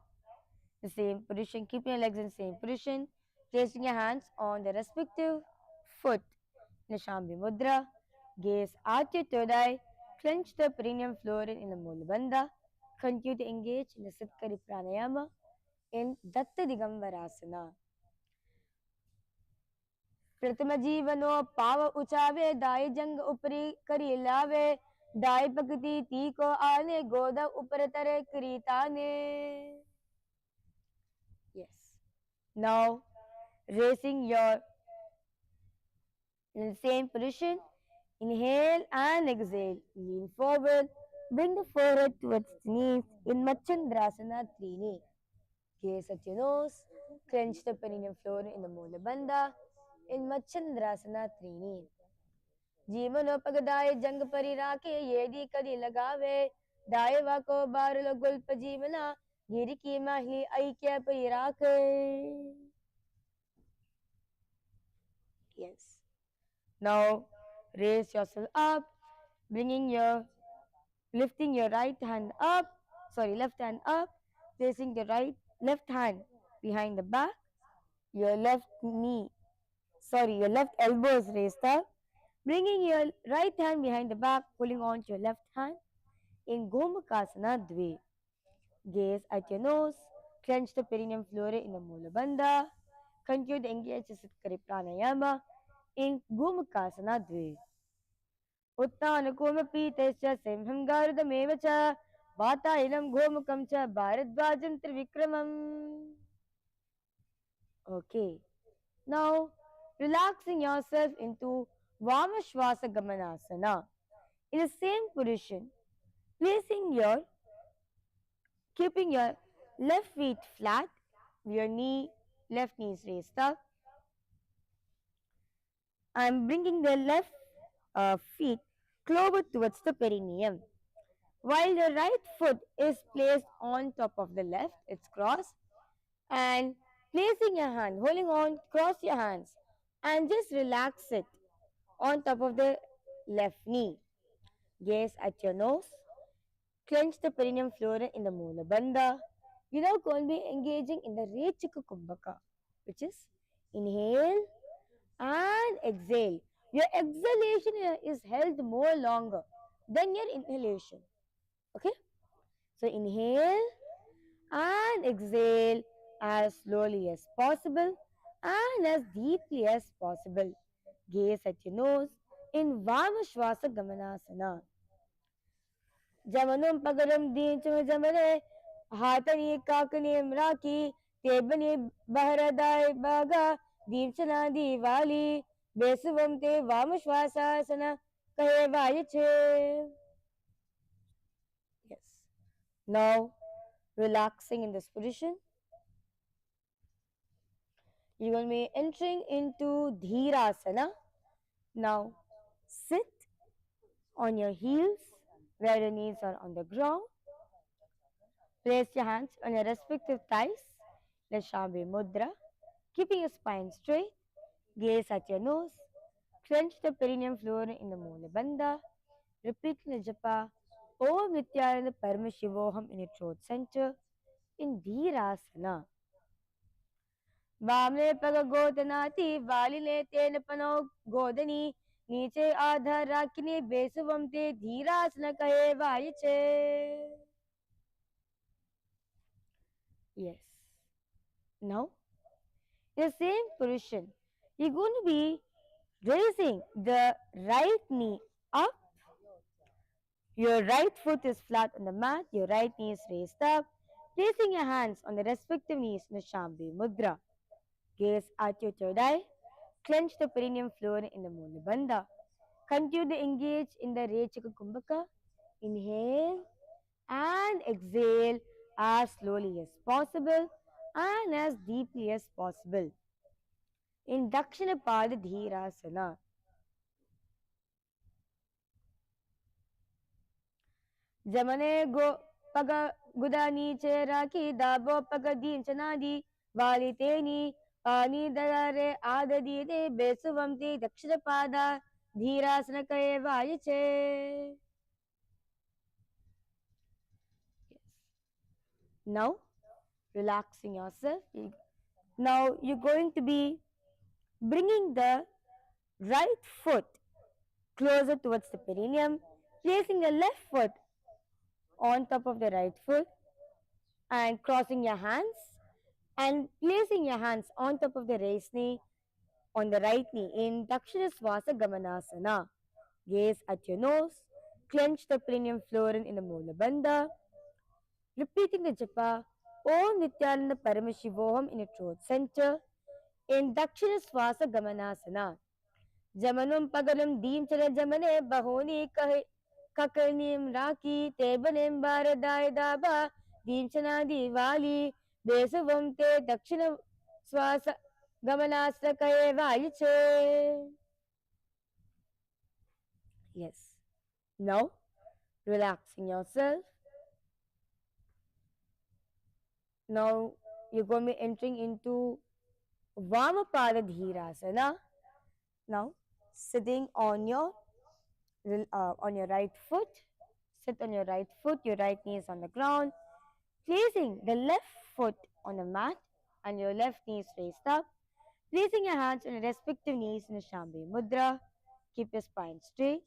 the same position, keeping your legs in the same position, placing your hands on the respective foot in the Shambhi Mudra, gaze at your third eye, clench the perineum florin in the Mula Bandha, continue to engage in the Sitkari Pranayama in Datta Digambarasana. Prathama Jivano Pava Uchave, Dai Jang Upri Kari Lave, Dai Pakati Tiko Ane, Goda Uparatare Kritane. Yes. Now, raising your in the same position, inhale and exhale. Lean forward, bring the forehead towards the knees in Machandrasana Trini. Gaze at your nose, clench the perineum floor in the Mula Bandha in Machandrasana Trini. Jimanopagadaye jang parirake yedi kadi lagave daeva ko barlo gulpa jimana giriki mahli aikya parirake. Yes. Now raise yourself up, lifting your left hand up, placing the left hand behind the back, your left elbow is raised up, bringing your right hand behind the back, pulling on to your left hand in Gomukhasana Dve. Gaze at your nose, clench the perineum flora in the Mula Bandha, continue to engage the Sitkari Pranayama in Gomukhasana Dve. उत्तानुकूलपीतस्य सिंहं गारुडमेव च वातायनं गोमुखं च भारद्वाजं त्रिविक्रमम्. Okay. Now, relaxing yourself into Vamashvasa Gamanasana. In the same position, keeping your left feet flat, your left knee is raised up. I'm bringing the left feet clover towards the perineum. While the right foot is placed on top of the left, it's crossed, and placing your hand, holding on, cross your hands, and just relax it on top of the left knee. Gaze at your nose, clench the perineum flora in the Mula Bandha. You're now going to be engaging in the Rechika Kumbhaka, which is inhale and exhale. Your exhalation is held more longer than your inhalation. Okay? So inhale and exhale as slowly as possible and as deeply as possible. Gaze at your nose in Vamashvasa Gamanasana. Jamanum pagaram dinchum jamane hatani kakani mraki tebani baharadai baga dinchana diwali besuvam te Vamashvasasana kahe vayache. Yes. Now relaxing in this position. You're going to be entering into Dhirasana. Now, sit on your heels where your knees are on the ground. Place your hands on your respective thighs, Lashambi Mudra, keeping your spine straight. Gaze at your nose. Clench the perineum floor in the Mula Bandha. Repeat the japa Om Nithyananda Paramashivoham in your throat center in Dhirasana. वामने पग गोदनाति वालिने तेन पनो गोदनी नीचे आधा राखिने बेसुवम ते धीरासन कहे वायचे. Yes. Now, in the same position, you're going to be raising the right knee up. Your right foot is flat on the mat. Your right knee is raised up. Placing your hands on the respective knees in the Shambhi Mudra. Gaze at your third eye. Clench the perineum floor in the Mula Bandha. Continue to engage in the Rechika Kumbhaka. Inhale and exhale as slowly as possible and as deeply as possible. In Dakshina Pada Dhirasana. Jamane go paga gudani cheraki dabo paga dinchanadi valiteni pani darare adadi de besuvamti dakshina pada dhirasana kaye vayache. Yes. Now, relaxing yourself. Now, you're going to be bringing the right foot closer towards the perineum, placing the left foot on top of the right foot and crossing your hands and placing your hands on top of the raised knee on the right knee in Dakshina Swasa Gamanasana. Gaze at your nose, clench the perineum florin in the Mula Bandha, repeating the japa Om Nithyananda Paramashivoham in your throat center in Dakshina Swasa Gamanasana. Jamanum paganum deemchana jamane bahoni kakanim raki tebanim baradai daba deemchana diwali besuvam te dakshina swasa gamanasana kaye vayiche. Yes. Now, relaxing yourself. Now, you're going to be entering into Vamapada Dhirasana. Now, sitting on your right foot. Sit on your right foot, your right knee is on the ground. Placing the left foot on the mat and your left knee is raised up. Placing your hands on your respective knees in the Shambhi Mudra. Keep your spine straight.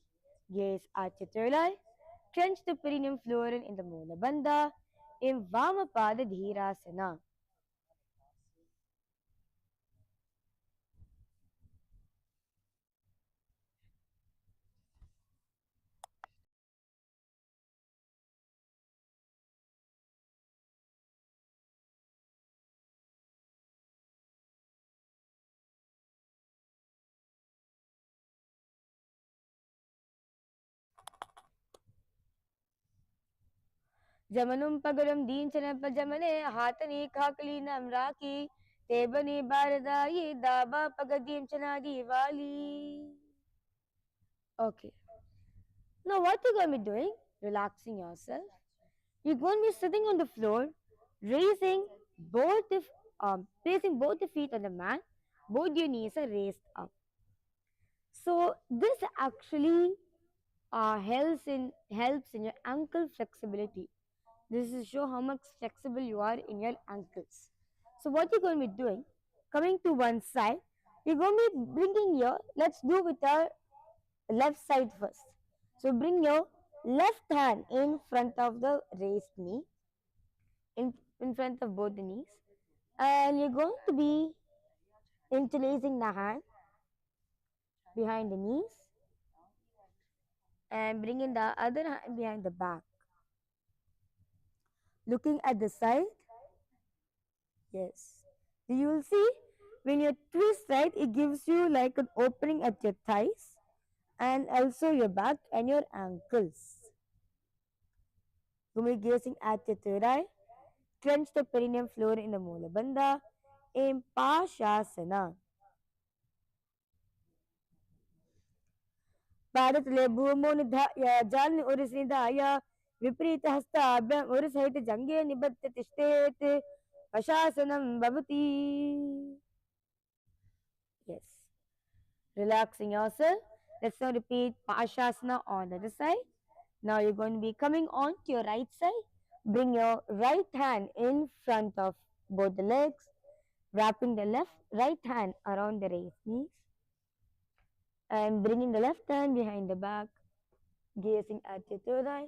Gaze at your third eye. Clench the perineum florin in the Mula Bandha in Vamapada Dhirasana. Jamanum pagaram dinchana pajamane hatani kakali namraki tebani baradai daba pagadinchana diwali. Okay. Now, what you're going to be doing? Relaxing yourself. You're going to be sitting on the floor, raising placing both the feet on the mat. Both your knees are raised up. So this actually helps in your ankle flexibility. This is show how much flexible you are in your ankles. So what you're going to be doing, coming to one side, you're going to be bringing your, let's do with our left side first. So bring your left hand in front of the raised knee, in front of both the knees, and you're going to be interlacing the hand behind the knees and bringing the other hand behind the back. Looking at the side, yes. You will see when you twist right, it gives you like an opening at your thighs and also your back and your ankles. You will be gazing at your third eye. Clench the perineum floor in the Mula Bandha in Pashasana. पादतले भूमो निधाय जान उरसिधाय विपरीत हस्ताभ्याम उरसहित जंगे निबद्ध तिष्ठेत पशासनं भवति. Yes. Relaxing yourself. Let's now repeat Pashasana on the other side. Now you're going to be coming on to your right side. Bring your right hand in front of both the legs, wrapping the right hand around the raised knees, and bringing the left hand behind the back, gazing at your third eye.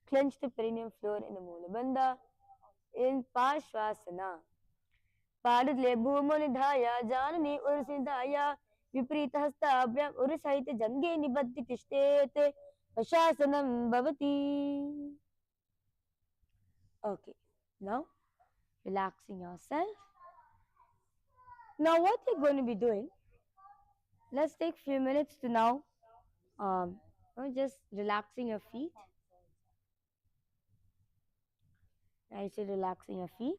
Clench the perineum floor in the Mula Bandha in Pashvasana. पादतले भूमो निधाय जाननी उरसिधाय विपरीत हस्ताभ्याम उरसहित जंगे निबद्ध तिष्ठेत पशासनं भवति. Okay, now relaxing yourself. Now what you're going to be doing, let's take few minutes to now just relaxing your feet. Nicely relaxing your feet.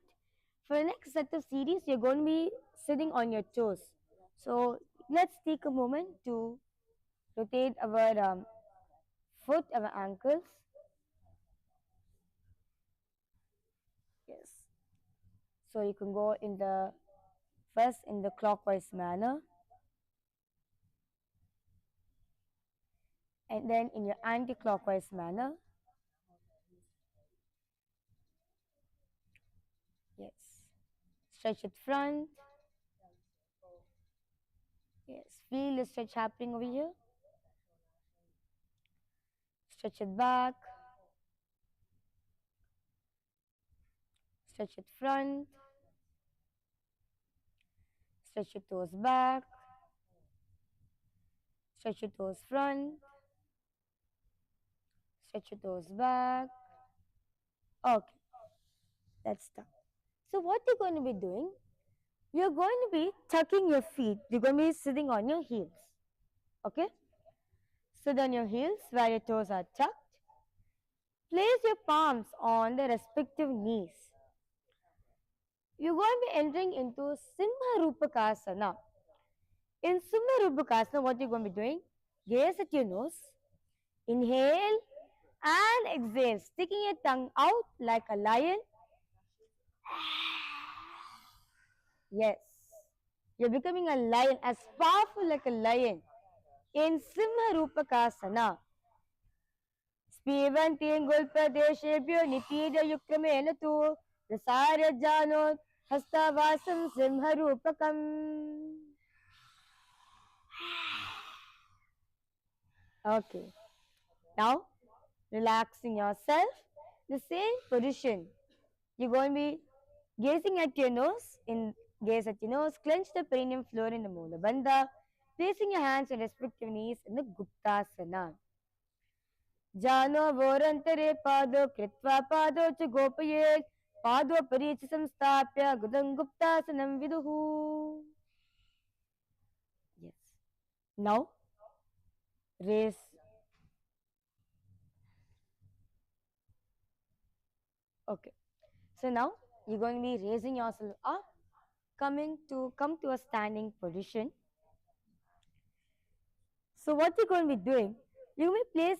For the next set of series, you're going to be sitting on your toes. So let's take a moment to rotate our foot, our ankles. Yes. So you can go in the first in the clockwise manner, and then in your anti-clockwise manner. Yes. Stretch at front. Yes. Feel the stretch happening over here. Stretch it back. Stretch it front. Stretch your toes back. Stretch your toes front. Stretch your toes back. Okay. That's done. So what you're going to be doing, you're going to be tucking your feet. You're going to be sitting on your heels. Okay? Sit on your heels where your toes are tucked. Place your palms on the respective knees. You're going to be entering into Simha-Rupakasana. In Simha-Rupakasana, what you're going to be doing, gaze at your nose, inhale and exhale, sticking your tongue out like a lion. Yes, you're becoming a lion, as powerful like a lion in Simha-Rupakasana. Spivanti Gulpadeshebhyo Nitida Yukramena tu Rasarya Janot Hastavasam Simha-Rupakam. Okay, now relaxing yourself, the same position. You're going to be gazing at your nose, gaze at your nose, clench the perineum floor in the Mula Bandha, placing your hands on respective knees in the Guptasana. Jano vorantare pado kritva pado ch gopayet pado paricha samstapya gudam Guptasanam viduhu. Yes. Now, raise. Okay. So now, you're going to be raising yourself up, come to a standing position. So what you're going to be doing, You will be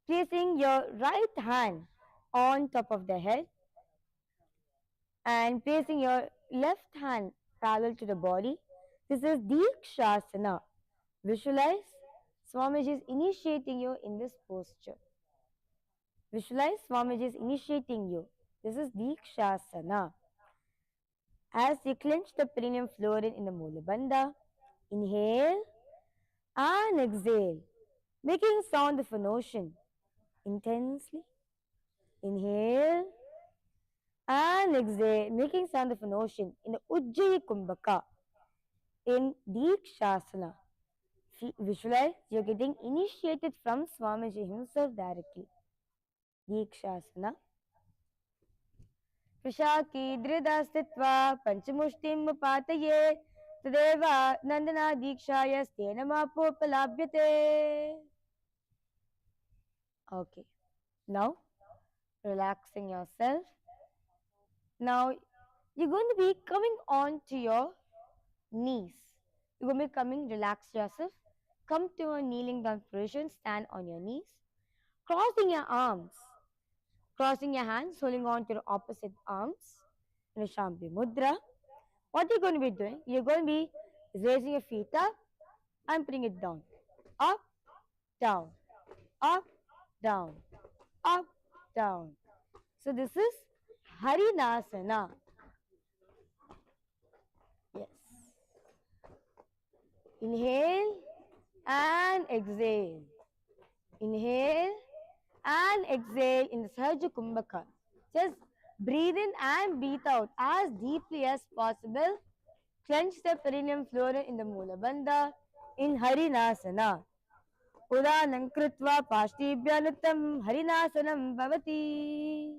placing your right hand on top of the head and placing your left hand parallel to the body. This is Dikshasana. Visualize Swamiji is initiating you in this posture. Visualize Swamiji is initiating you. This is Dikshasana. As you clench the perineum florin in the Mulabandha, inhale and exhale, making sound of an ocean. Intensely. Inhale and exhale, making sound of an ocean in the Ujjayi Kumbhaka in Dikshasana. Visualize you're getting initiated from Swamiji himself directly. Dikshasana. Prashaki Drida Stitva Panchamushtim Pataye Tadeva Nandana Dikshaya Stenamapo Palabhyate. Okay. Now relaxing yourself. Now you're going to be coming on to your knees. You're going to be coming, relax yourself. Come to a kneeling down position, stand on your knees. Crossing your arms. Crossing your hands, holding on to your opposite arms in a Shampi Mudra. What you're going to be doing, you're going to be raising your feet up and putting it down. Up, down, up, down, up, down. So this is Harinasana. Yes. Inhale and exhale. Inhale and exhale in the Sahaja Kumbhaka. Just breathe in and breathe out as deeply as possible. Clench the perineum florin in the Mulabandha in Harinasana. Udanam krutva pashtibhyanutam Harinasanam bhavati.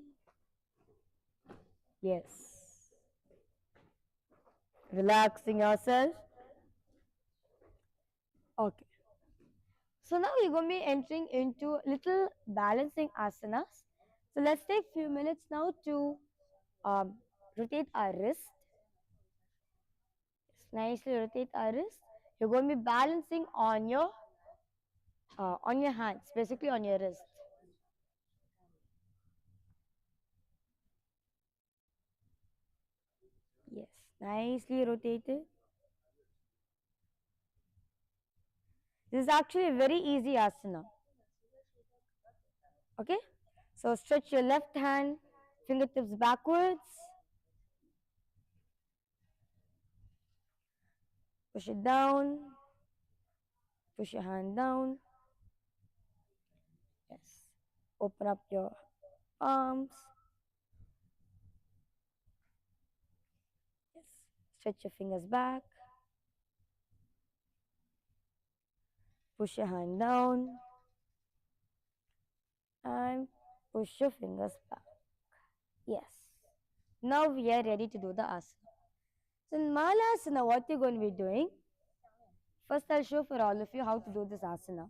Yes. Relaxing yourself. Okay. So now we're going to be entering into little balancing asanas. So let's take few minutes now to rotate our wrist. Nicely rotate our wrist. You're going to be balancing on your hands, basically on your wrist. Yes, nicely rotated. This is actually a very easy asana. Okay, so stretch your left hand, fingertips backwards. Push it down. Push your hand down. Yes. Open up your arms. Yes. Stretch your fingers back. Push your hand down. And push your fingers back. Yes. Now we are ready to do the asana. So in Malasana, what you're going to be doing? First, I'll show for all of you how to do this asana.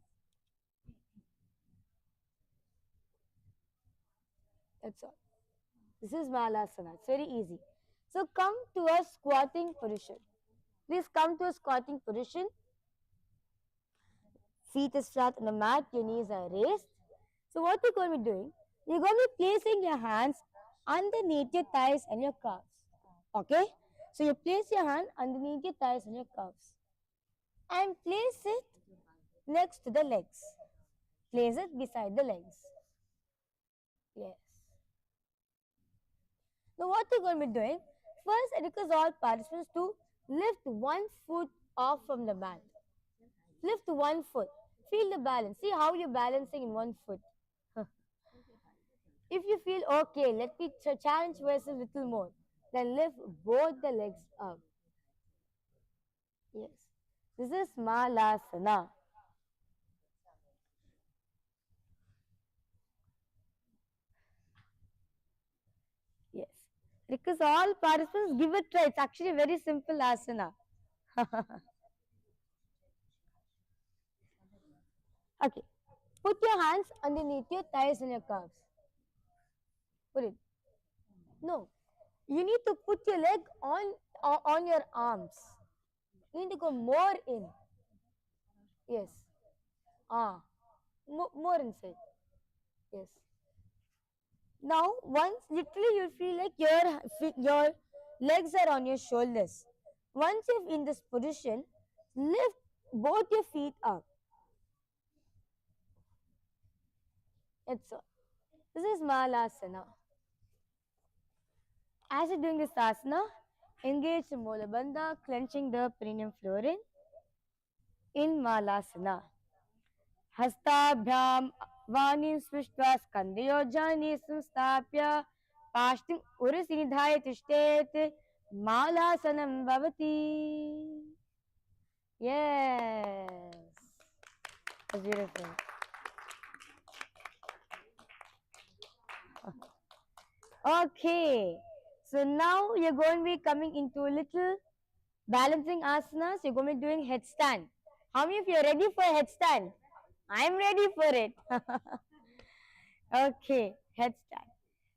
That's all. This is Malasana. It's very easy. So come to a squatting position. Please come to a squatting position. Feet is flat on the mat. Your knees are raised. So what you're going to be doing? You're going to be placing your hands underneath your thighs and your calves. Okay? So you place your hand underneath your thighs and your calves. And place it next to the legs. Place it beside the legs. Yes. Now what you're going to be doing? First, I request all participants to lift one foot off from the mat. Lift one foot. Feel the balance. See how you're balancing in one foot. If you feel okay, let me challenge myself a little more. Then lift both the legs up. Yes. This is Malasana. Yes. Because all participants give it a try. It's actually a very simple asana. Okay. Put your hands underneath your thighs and your calves. Put it. No. You need to put your leg on your arms. You need to go more in. Yes. More inside. Yes. Now, once literally you feel like your legs are on your shoulders. Once you're in this position, lift both your feet up. That's all. This is Mahalasana. As you're doing this asana, engage the Mula Bandha, clenching the perineum floor in Mahalasana. हस्ताभ्याम वाणीं स्पृष्ट्वा स्कन्धयोर्जानि संस्थाप्य पाष्टिम् उरसि निधाय तिष्ठेत् मालासनं भवति. Yes, that's beautiful. Okay, so now you're going to be coming into a little balancing asanas. You're going to be doing headstand. How many of you are ready for headstand? I'm ready for it. Okay, headstand.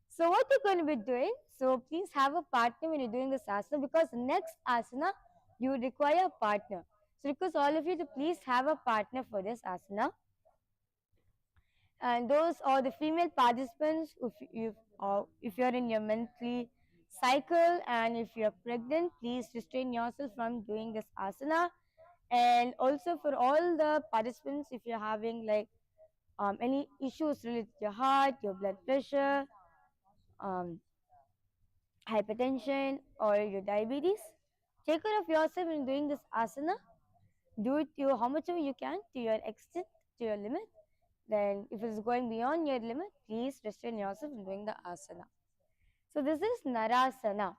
So what you're going to be doing, so please have a partner when you're doing this asana, because next asana you require a partner. So request all of you to please have a partner for this asana. And those are the female participants, if you're in your monthly cycle and if you're pregnant, please restrain yourself from doing this asana. And also for all the participants, if you're having like any issues related to your heart, your blood pressure, hypertension or your diabetes, take care of yourself in doing this asana. Do it to how much you can, to your extent, to your limit. Then if it's going beyond your limit, please restrain yourself in doing the asana. So this is Narasana.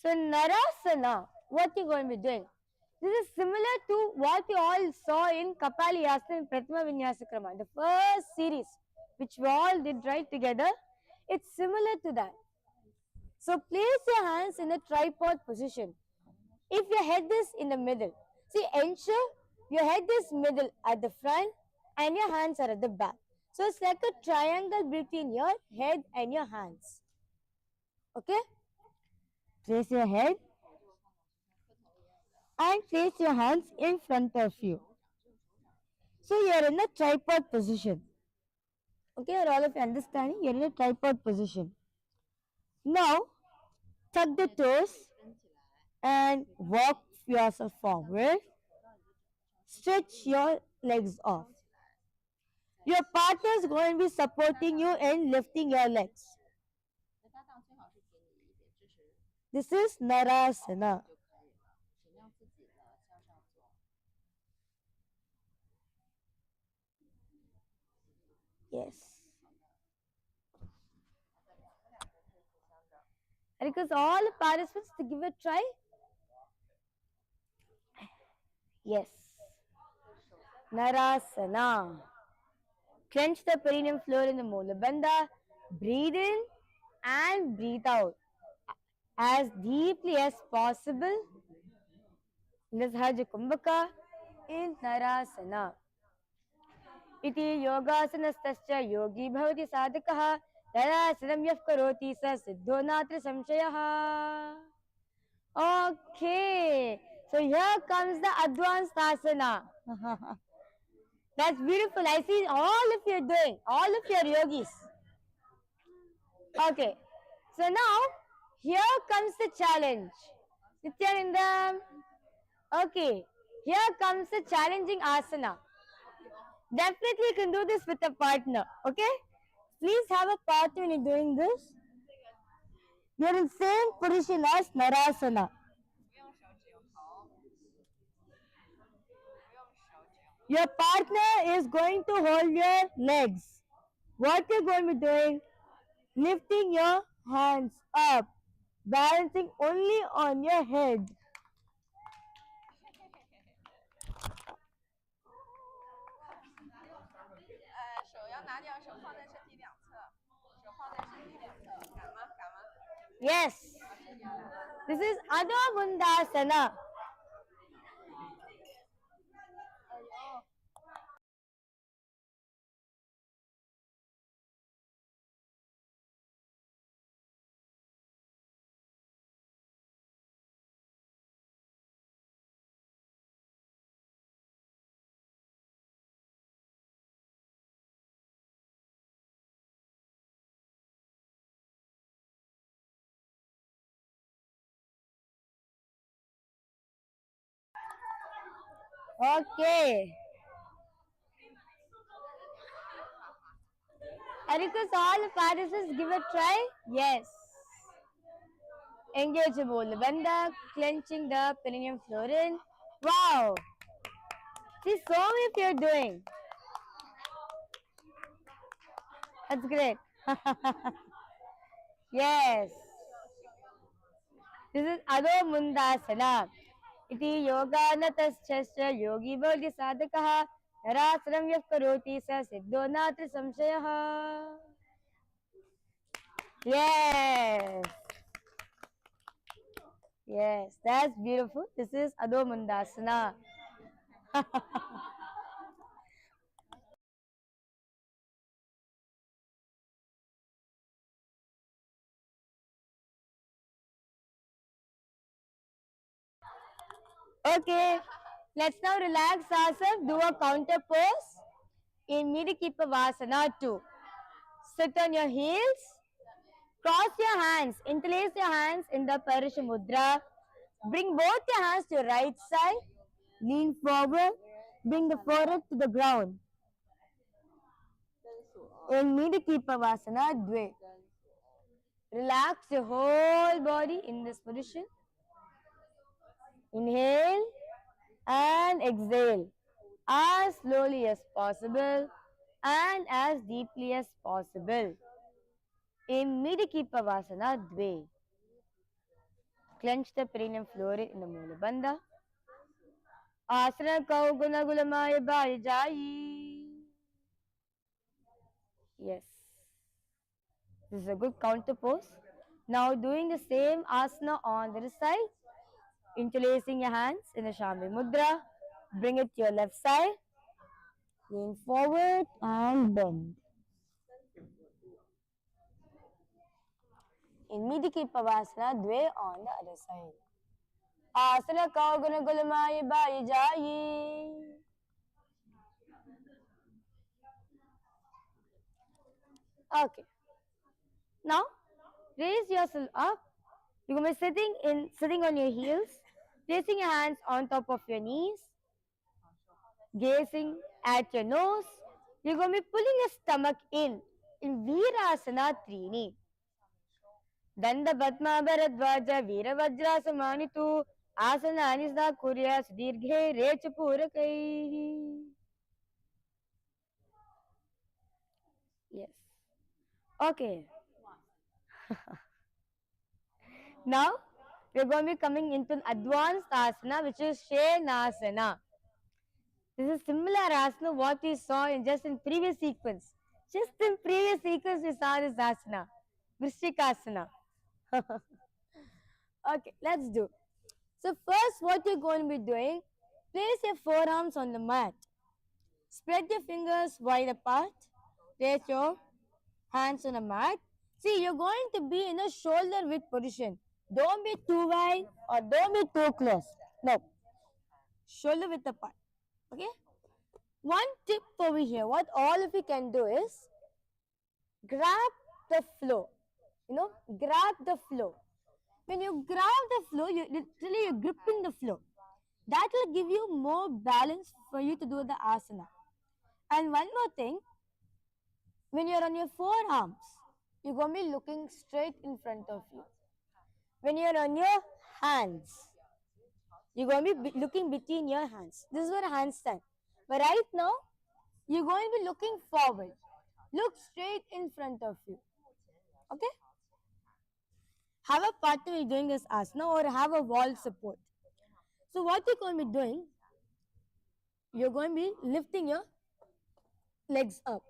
So Narasana, what you're going to be doing, this is similar to what you all saw in Kapaliyasana and Prathama Vinyasa Krama, the first series which we all did right together. It's similar to that. So place your hands in a tripod position. If your head is in the middle, see, ensure your head is middle at the front and your hands are at the back. So it's like a triangle between your head and your hands. Okay? Place your head and place your hands in front of you. So you are in a tripod position. Okay, are all of you understanding? You are in a tripod position. Now, tuck the toes and walk yourself forward. Stretch your legs off. Your partner is going to be supporting you in lifting your legs. This is Narasana. Yes. Because all the participants to give a try. Yes. Narasana. Clench the perineum floor in the Mula Bandha. Breathe in and breathe out as deeply as possible. Nishaj Kumbhaka in Narasana. इति योगासनस्तस्य योगी भवति साधकः तदासनं यः करोति स सिद्धो नात्र संशयः. Okay, so here comes the advanced asana. That's beautiful. I see all of you doing, all of your yogis. Okay, so now here comes the challenge. Nithyananda. Okay, here comes the challenging asana. Definitely you can do this with a partner. Okay, please have a partner when you're doing this. You're in same position as Narasana. Your partner is going to hold your legs. What you're going to be doing, lifting your hands up, balancing only on your head. Yes. This is Adho Mundasana. Okay. I request all the participants give a try. Yes. Engage the Bola Banda, clenching the perineum florin. Wow. See, so many of you are doing. That's great. Yes. This is Adho Mundasana. Iti yoganataschasya yogi bodhi sadhakaha narasaram yav karoti sa siddho natra samshayaha. Yes. Yes, that's beautiful. This is Adho Mundasana. Okay, let's now relax ourselves, do a counter pose in Midikipavasana 2. Sit on your heels, cross your hands, interlace your hands in the Parisha Mudra. Bring both your hands to your right side, lean forward, bring the forehead to the ground. In Midikipavasana 2. Relax your whole body in this position. Inhale and exhale as slowly as possible and as deeply as possible. In Midikipavasana 2. Clench the perineum florin in the Mula Bandha. Asana kau guna gulamaya bhai jayi. Yes. This is a good counter pose. Now doing the same asana on the other side. Interlacing your hands in the Shambhi Mudra. Bring it to your left side. Lean forward and bend. In Midikipavasana 2 on the other side. Asana kau guna gulamaya bhai jayi. Okay. Now raise yourself up. You're going to be sitting on your heels, placing your hands on top of your knees, gazing at your nose. You're going to be pulling your stomach in Virasana Trini. Danda Padma Bharadvaja Veeravajrasamanitu Asana Anisda Kurya Sudirghe Rechapurakai. Yes. Okay. Now we're going to be coming into an advanced asana, which is Shenasana. This is similar asana what we saw in previous sequence. Just in previous sequence we saw this asana, Vrishikasana. Okay, let's do. So first what you're going to be doing, place your forearms on the mat. Spread your fingers wide apart. Place your hands on the mat. See, you're going to be in a shoulder width position. Don't be too wide or don't be too close. No. Shoulder width apart. Okay? One tip over here, what all of you can do is grab the floor. Grab the floor. When you grab the floor, you're gripping the floor. That will give you more balance for you to do the asana. And one more thing, when you're on your forearms, you're going to be looking straight in front of you. When you're on your hands, you're going to be looking between your hands. This is what a handstand. But right now, you're going to be looking forward. Look straight in front of you. Okay? Have a partner when you're doing this asana or have a wall support. So what you're going to be doing, you're going to be lifting your legs up.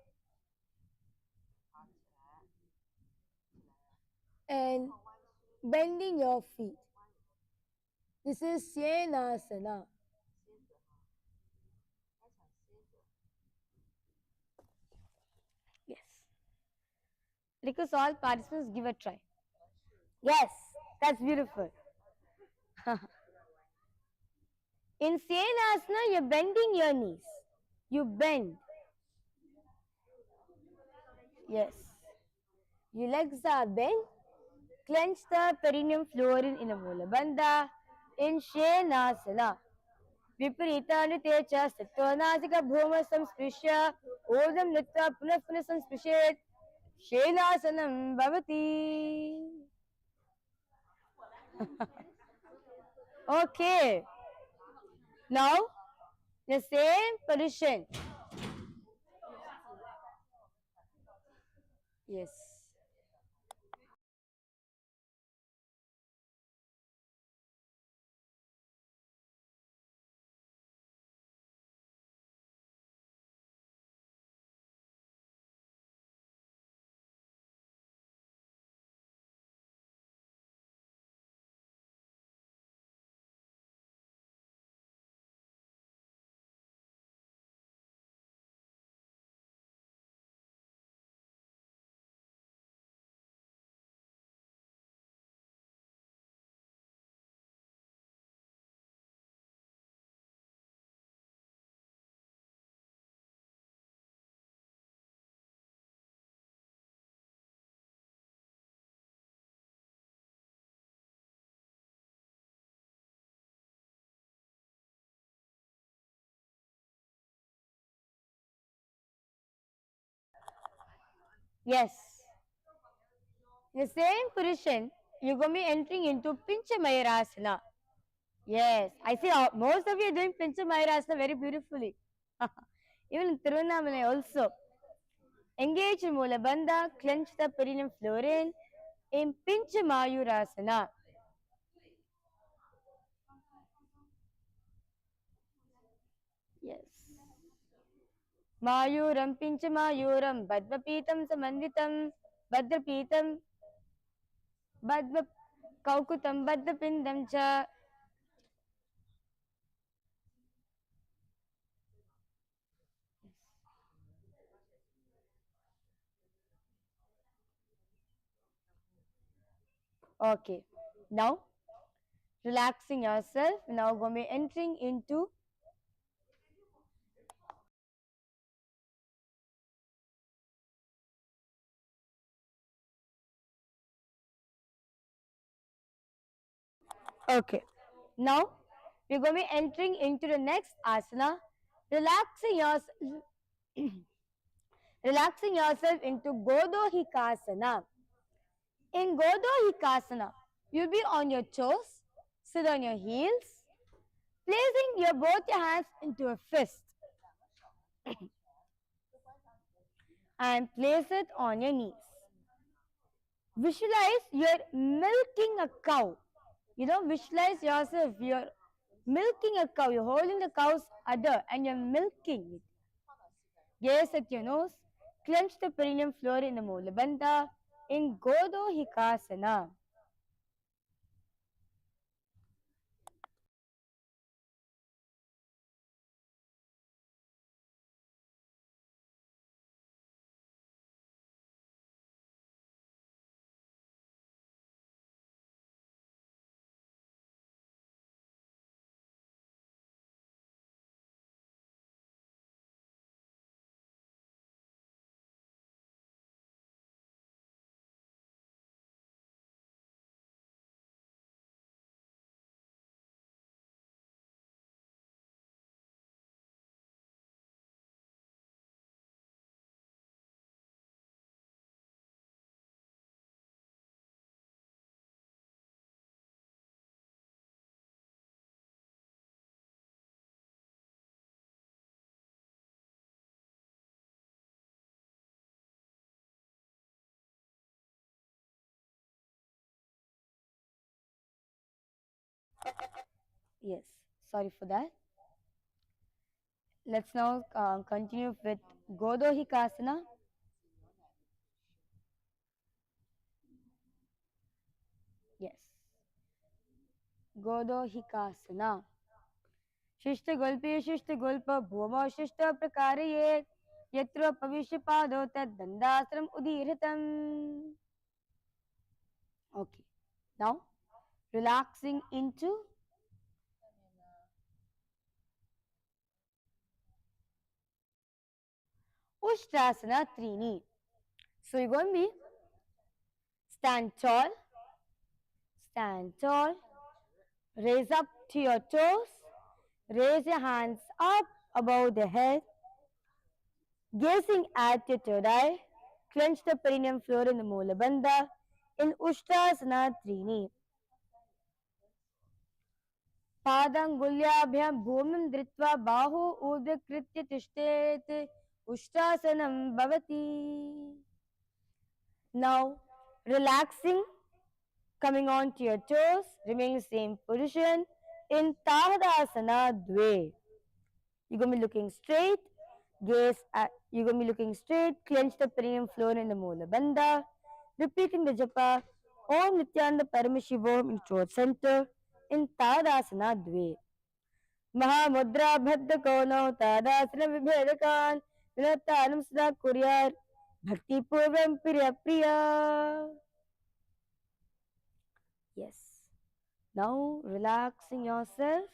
And bending your feet. This is Shenasana. Yes. Request all participants give a try. Yes, that's beautiful. In Shenasana, you're bending your knees. You bend. Yes. Your legs are bent. Clench the perineum florin in a Mula Bandha in Shenasana. विपरीतानुते च स्थित्वा नासिकभूमौ संस्पृश्य ऊर्ध्वं नत्वा पुनः पुनः संस्पृशेत् शैलासनं भवति. Okay, now the same position. Yes. Yes. In the same position, you're going to be entering into Pincha Mayurasana. Yes, I see most of you are doing Pincha Mayurasana very beautifully. Even in Tiruvannamalai also. Engage in Mula Bandha, clench the perineum florin in Pincha Mayurasana. Yes. Mayuram Pincha Mayuram Badvapitam Samanvitam Badrapitam Badva Kaukutam Badvapindam Cha. Okay. Now, relaxing yourself. Now, going to be entering into okay. Now, we're going to be entering into the next asana, relaxing yourself, relaxing yourself into Godohikasana. In Godohikasana, you'll be on your toes, sit on your heels, placing both your hands into a fist and place it on your knees. Visualize you're milking a cow. Visualize yourself, you're milking a cow, you're holding the cow's udder and you're milking it. Gaze at your nose, clench the perineum floor in the Mula Bandha in Godohikasana. Yes, sorry for that. Let's now continue with Godohikasana. Yes, Godohikasana. Shishta Gulpi Shishta Gulpa Bhuma Shishta Prakaraye Yatra Pavishya Pado Tad Dandasram Udiritam. Okay, now relaxing into Ushtrasana Trini. So you're going to be stand tall, raise up to your toes, Raise your hands up above the head, gazing at your third eye. Clench the perineum floor in the Mula Bandha in Ushtrasana Trini. पादाङ्गुल्याभ्यां भूमिं धृत्वा बाहु ऊर्ध्वकृत्य तिष्ठेत् उष्ट्रासनं भवति. Now relaxing, coming on to your toes, remaining same position in Tahadasana Dve. You're going to be looking straight, gaze at, you're going to be looking straight, clench the perineum floor in the Mula Bandha, repeating the japa Om Nithyananda Paramashivoham in throat center in Tahadasana Dve. Mahamudra भद्र कौनौ तादासन विभेदकान विनतानम सदा कुर्यार भक्ति पूर्वम प्रिय प्रिया. Yes. Now relaxing yourself.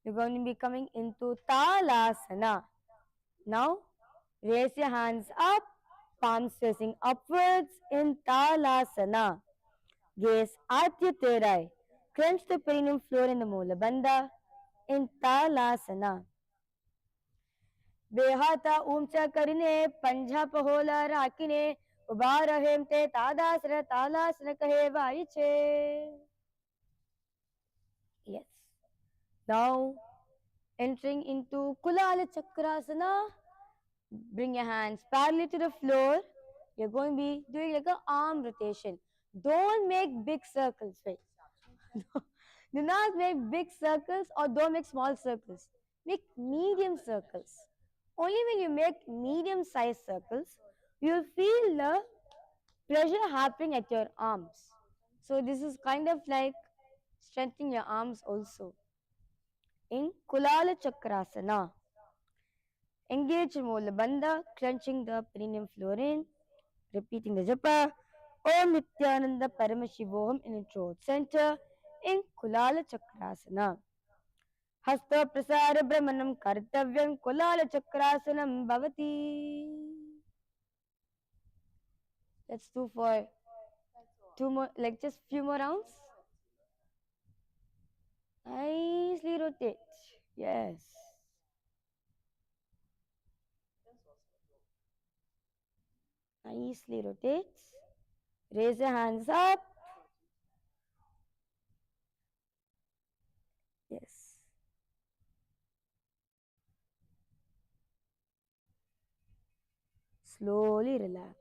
You're going to be coming into Talasana. Now raise your hands up, palms facing upwards in Talasana. Gaze at your third eye. Clench the perineum floor in the Mula Bandha in Talasana. बेहाता ऊंचा करिने पंजा पहोला राकिने उबार हेमते तादासन तालासन कहे वाइचे. Yes. Now entering into Kulala Chakrasana. Bring your hands parallel to the floor. You're going to be doing like an arm rotation. Don't make big circles. Wait. Do not make big circles or don't make small circles. Make medium circles. Only when you make medium sized circles, you'll feel the pressure happening at your arms. So this is kind of like strengthening your arms also. In Kulala Chakrasana, engage Mula Bandha, clenching the perineum floor in, repeating the japa Om Nithyananda Paramashivoham in the throat center in Kulala Chakrasana. हस्त प्रसार ब्रह्मणं कर्तव्यं कुलाल चक्रासनं भवति. Let's do for two more, like just few more rounds. Nicely rotate. Yes. Nicely rotate. Raise your hands up. Yes. Slowly relax.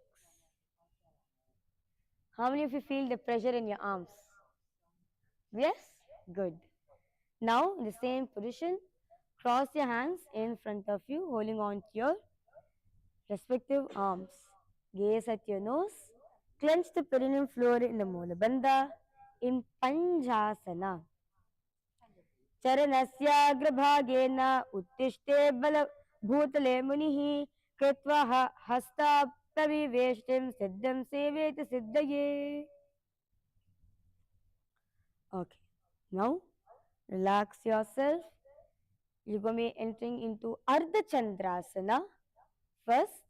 How many of you feel the pressure in your arms? Yes? Good. Now, in the same position, cross your hands in front of you, holding on to your respective arms. Gaze at your nose. Clench the perineum floor in the Mula Bandha in Panjasana. चरणस्याग्रभागेन उत्तिष्ठे बलभूतले मुनिः कृत्वा हस्ताप्रविवेष्टिं सिद्धं सेवेत सिद्धये. Okay, now relax yourself. You're going to be entering into Ardha Chandrasana. First,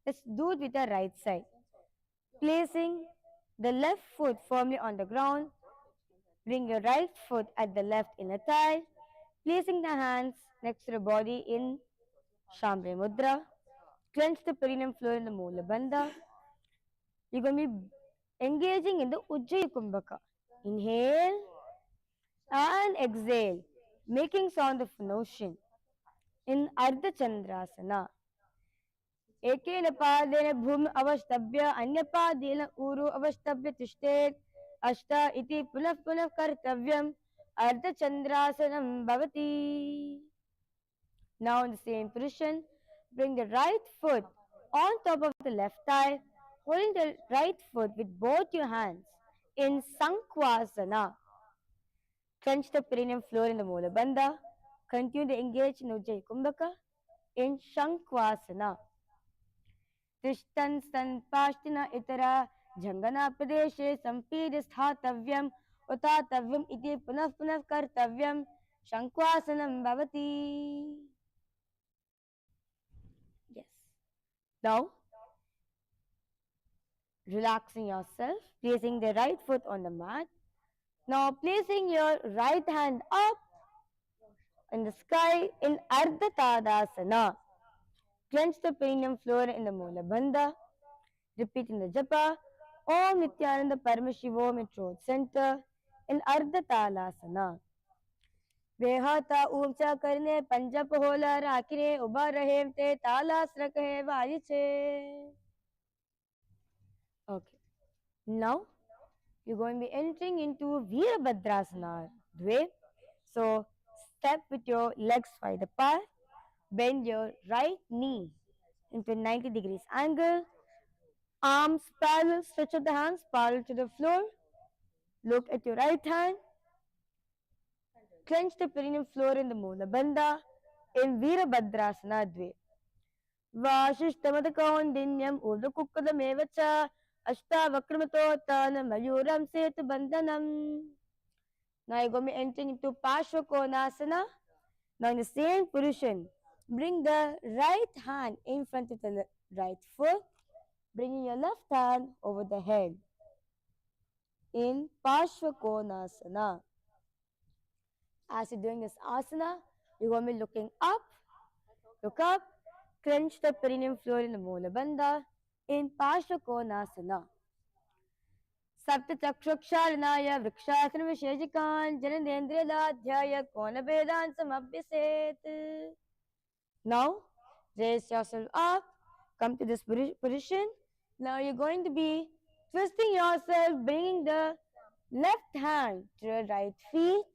let's do it with the right side. Placing the left foot firmly on the ground. Bring your right foot at the left inner thigh, placing the hands next to the body in Shambhri Mudra. Clench the perineum floor in the Mula Bandha. You're going to be engaging in the Ujjayi Kumbhaka. Inhale and exhale, making sound of an ocean in Ardha Chandrasana. एकेन पादेन भूमि अवष्टभ्य अन्य पादेन ऊरु अवष्टभ्य तिष्ठेत् अष्ट इति पुनः पुनः कर्तव्यम् अर्धचंद्रासनं भवति. Now in the same position, bring the right foot on top of the left thigh, holding the right foot with both your hands in Sankhvasana. Clench the perineum floor in the Mula Bandha. Continue to engage in Ujjayi Kumbhaka in Sankhvasana. तिष्ठन् स्तन्पाष्टिन इतरा जङ्गना प्रदेशे सम्पीड्य स्थातव्यम् उत्थातव्यम् इति पुनः पुनः कर्तव्यम् शङ्ख्वासनं भवति. Yes. Now, relaxing yourself, placing the right foot on the mat. Now, placing your right hand up in the sky in Ardha Tadasana. Clench the perineum floor in the Mula Bandha. Repeating the japa. Om Nithyananda Paramashivoham in throat center in Ardha Talasana. वेहाता ऊंचा करने पंजप होला राखिने उबा रहे ते तालास रखे वाली छे. Okay. Now you're going to be entering into Veerabhadrasana. Dve. So step with your legs wide apart. Bend your right knee into 90 degrees angle. Arms parallel, stretch of the hands parallel to the floor. Look at your right hand. Clench the perineum floor in the Mula Bandha in Veerabhadrasana Dve. Vashishtamatakaundinyam Udukukadamev cha Ashtavakramatotan Mayuram Setu Bandhanam. Now you're going to be entering into Parshvakonasana. Now in the same position, bring the right hand in front of the right foot, bringing your left hand over the head in Parshvakonasana. As you're doing this asana, you're going to be looking up. Look up, clench the perineum floor in the Mula Bandha in Parshvakonasana. Saptachakshaksharanaya Vrikshasana Visheshikan Janandendriyadhyaya Konabedan Samabhyaset. Now, raise yourself up, come to this position. Now you're going to be twisting yourself, bringing the left hand to your right feet.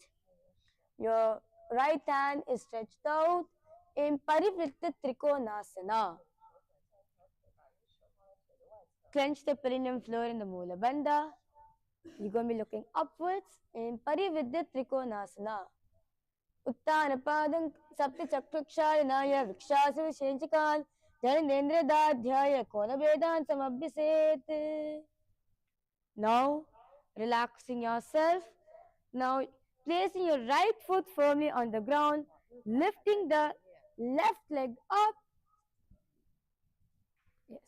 Your right hand is stretched out in Parivritta Trikonasana. Clench the perineum floor in the Mula Bandha. You're going to be looking upwards in Parividya Trikonasana. Uttanapadam Saptachaksharanaya Vrikshasana Visheshikan Janandendriyadhyaya Konabedan Samabhyaset. Now, relaxing yourself. Now, placing your right foot firmly on the ground, lifting the left leg up. Yes.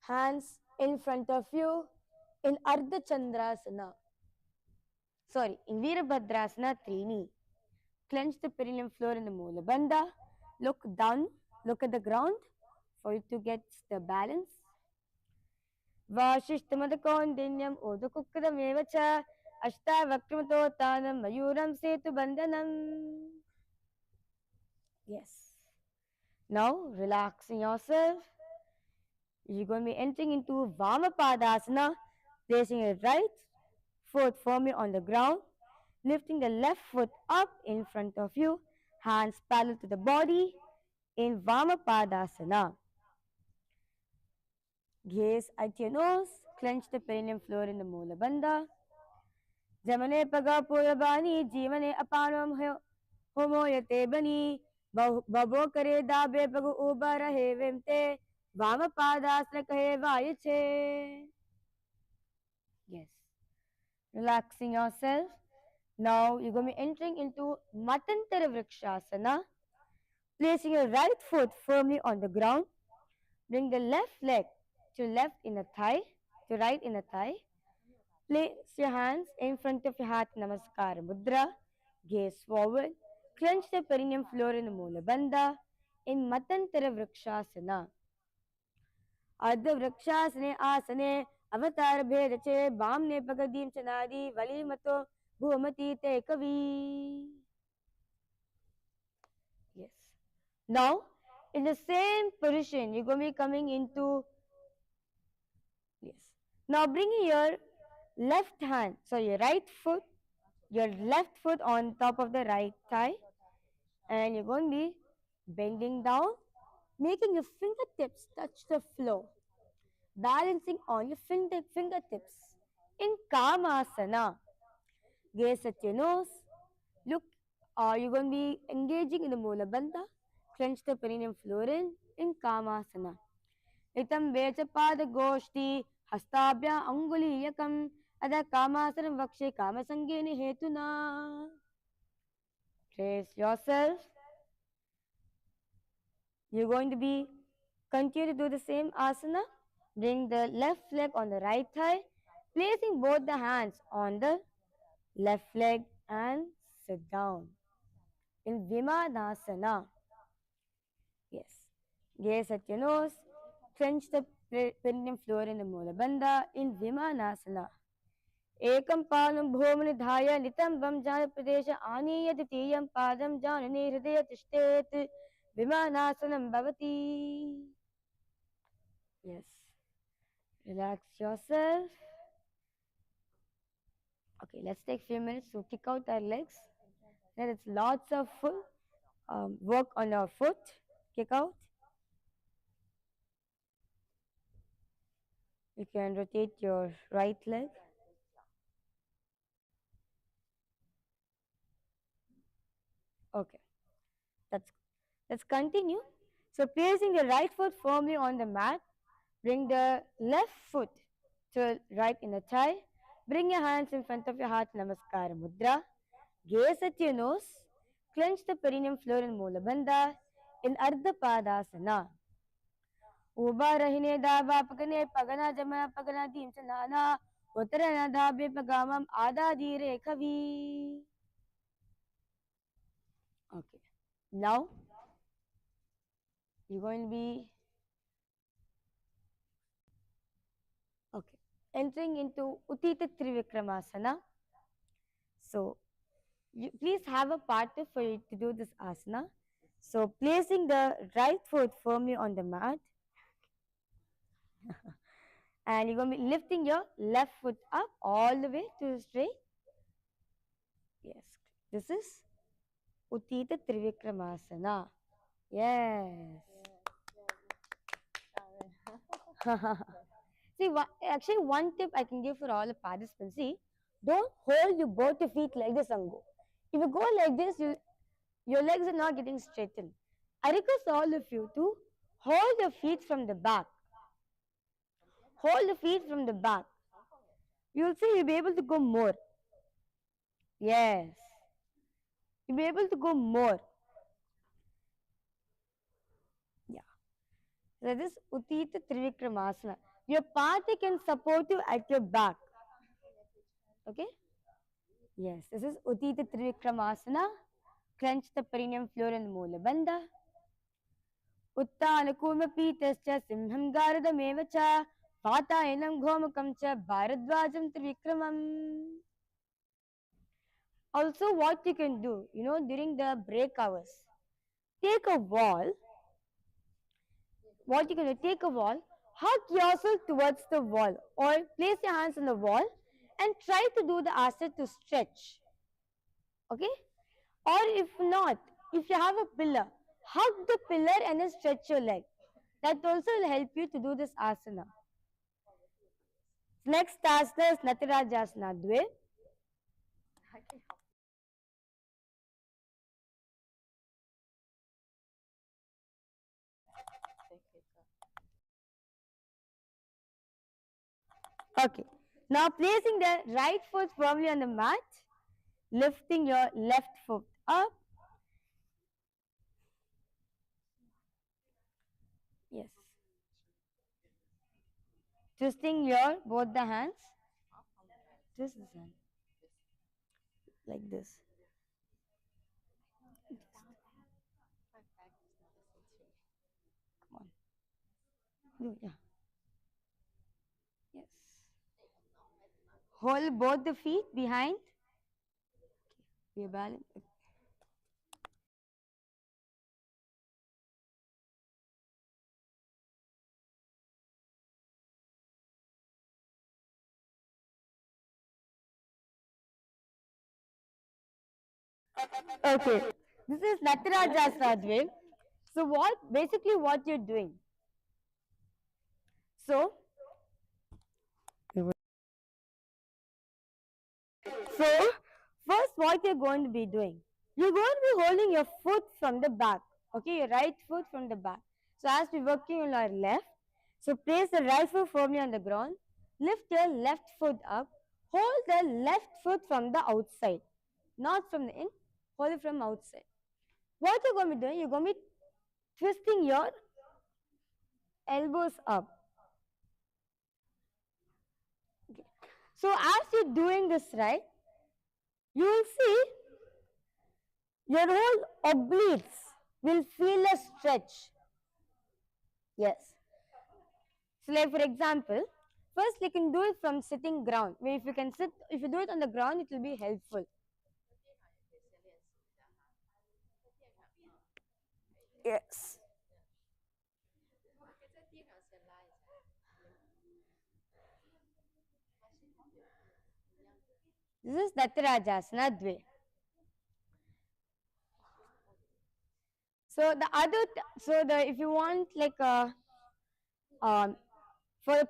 Hands in front of you in Ardha Chandrasana. Sorry, in Veerabhadrasana Trini. Clench the perineum floor in the Mula Bandha. Look down, look at the ground for you to get the balance. Vashishtamatakaundinyam Udukukadamevacha Ashtavakramatotanam Mayuram Setu Bandhanam. Yes. Now, relaxing yourself. You're going to be entering into Vamapadasana, placing your right foot firmly on the ground, lifting the left foot up in front of you, hands parallel to the body in Vamapadasana. Gaze at your nose, clench the perineum floor in the Mula Bandha. Jamane paga purabani, jivane apanam homoyate bani, babo kare dabe pagu ubara hevemte, Vamapadasana kahe vayache. Yes. Relaxing yourself. Now you're going to be entering into Matantara Vrikshasana. Placing your right foot firmly on the ground. Bring the left leg to left inner thigh, to right inner thigh. Place your hands in front of your heart, Namaskara Mudra. Gaze forward. Clench the perineum floor in the Mula Bandha in Matantara Vrikshasana. Ardha Vrikshasane Asane Avatar Bhedache Bamne Pagadim Chanadi Vali Mato Bhumati Te Kavi. Yes. Now, in the same position, you're going to be coming into. Yes. Now, bring your left hand, so your left foot on top of the right thigh, and you're going to be bending down, making your fingertips touch the floor, balancing on your fingertips in Kamasana. Gaze at your nose. Look, you're going to be engaging in the Mula Bandha. Clench the perineum floor in Kamasana. Itam Vechapada Goshti Hastabhya Anguliyakam Ada Kamasanam Vakshe Kamasangeni Hetuna. Trace yourself. You're going to be continue to do the same asana. Bring the left leg on the right thigh, placing both the hands on the left leg and sit down. in Vimanasana. Yes. Gaze at your nose. Clench the perineum floor in the Mula Bandha in Vimanasana. Ekam palum bhumnidhaya nitambam jana pradesha aniya ditiyam padam janani hridaya tishtet Vimanasanam bhavati. Yes. Relax yourself. Okay, let's take a few minutes to kick out our legs. Then it's lots of work on our foot. Kick out. You can rotate your right leg. Okay, let's continue. So placing the right foot firmly on the mat, bring the left foot to right inner thigh. Bring your hands in front of your heart, Namaskara Mudra. Gaze at your nose. Clench the perineum floor in Mula Bandha in Ardha Padasana. Uba rahine daba pagane pagana jama pagana dim chanana uttarana dabe pagamam ada dire kavi. Okay. Now you're going to be entering into Uttita Trivikramasana. So please have a partner for you to do this asana. So placing the right foot firmly on the mat. And you're going to be lifting your left foot up all the way to straight. Yes. This is Uttita Trivikramasana. Yes. See, actually, one tip I can give for all the participants. See, don't hold your both your feet like this and go. If you go like this, your legs are not getting straightened. I request all of you to hold your feet from the back. Hold the feet from the back. You'll see you'll be able to go more. Yes. You'll be able to go more. Yeah. That is Uttita Trivikramasana. Your partner can support you at your back. Okay? Yes. This is Uttita Trivikramasana. Clench the perineum floor and Mula Bandha. Uttanakurmapītascha simham garadameva cha Vatayanam ghomukam cha Bharadvajam Trivikramam. Also, what you can do, during the break hours, take a wall. What you can do, take a wall, hug yourself towards the wall, or place your hands on the wall and try to do the asana to stretch. Okay? Or if not, if you have a pillar, hug the pillar and then stretch your leg. That also will help you to do this asana. Next asana is Natirajasana Dve. Okay. Now placing the right foot firmly on the mat, lifting your left foot up. Yes. Twisting your both the hands. Twist this hand. Like this. Come on. Do, yeah. Yes. Hold both the feet behind. Be balanced. Okay. This is Natirajasana Dve. So basically what you're doing. So first what you're going to be doing, you're going to be holding your foot from the back, okay, your right foot from the back. So as we're working on our left, so place the right foot firmly on the ground, lift your left foot up, hold the left foot from the outside, not from the in, hold it from outside. What you're going to be doing, you're going to be twisting your elbows up. Okay. So as you're doing this, right, you will see Your whole obliques will feel a stretch. Yes. So, like for example, first you can do it from sitting ground. Where if you can sit, if you do it on the ground, it will be helpful. Yes. This is Datarajasana Dve. So the other, so the if you want like a for a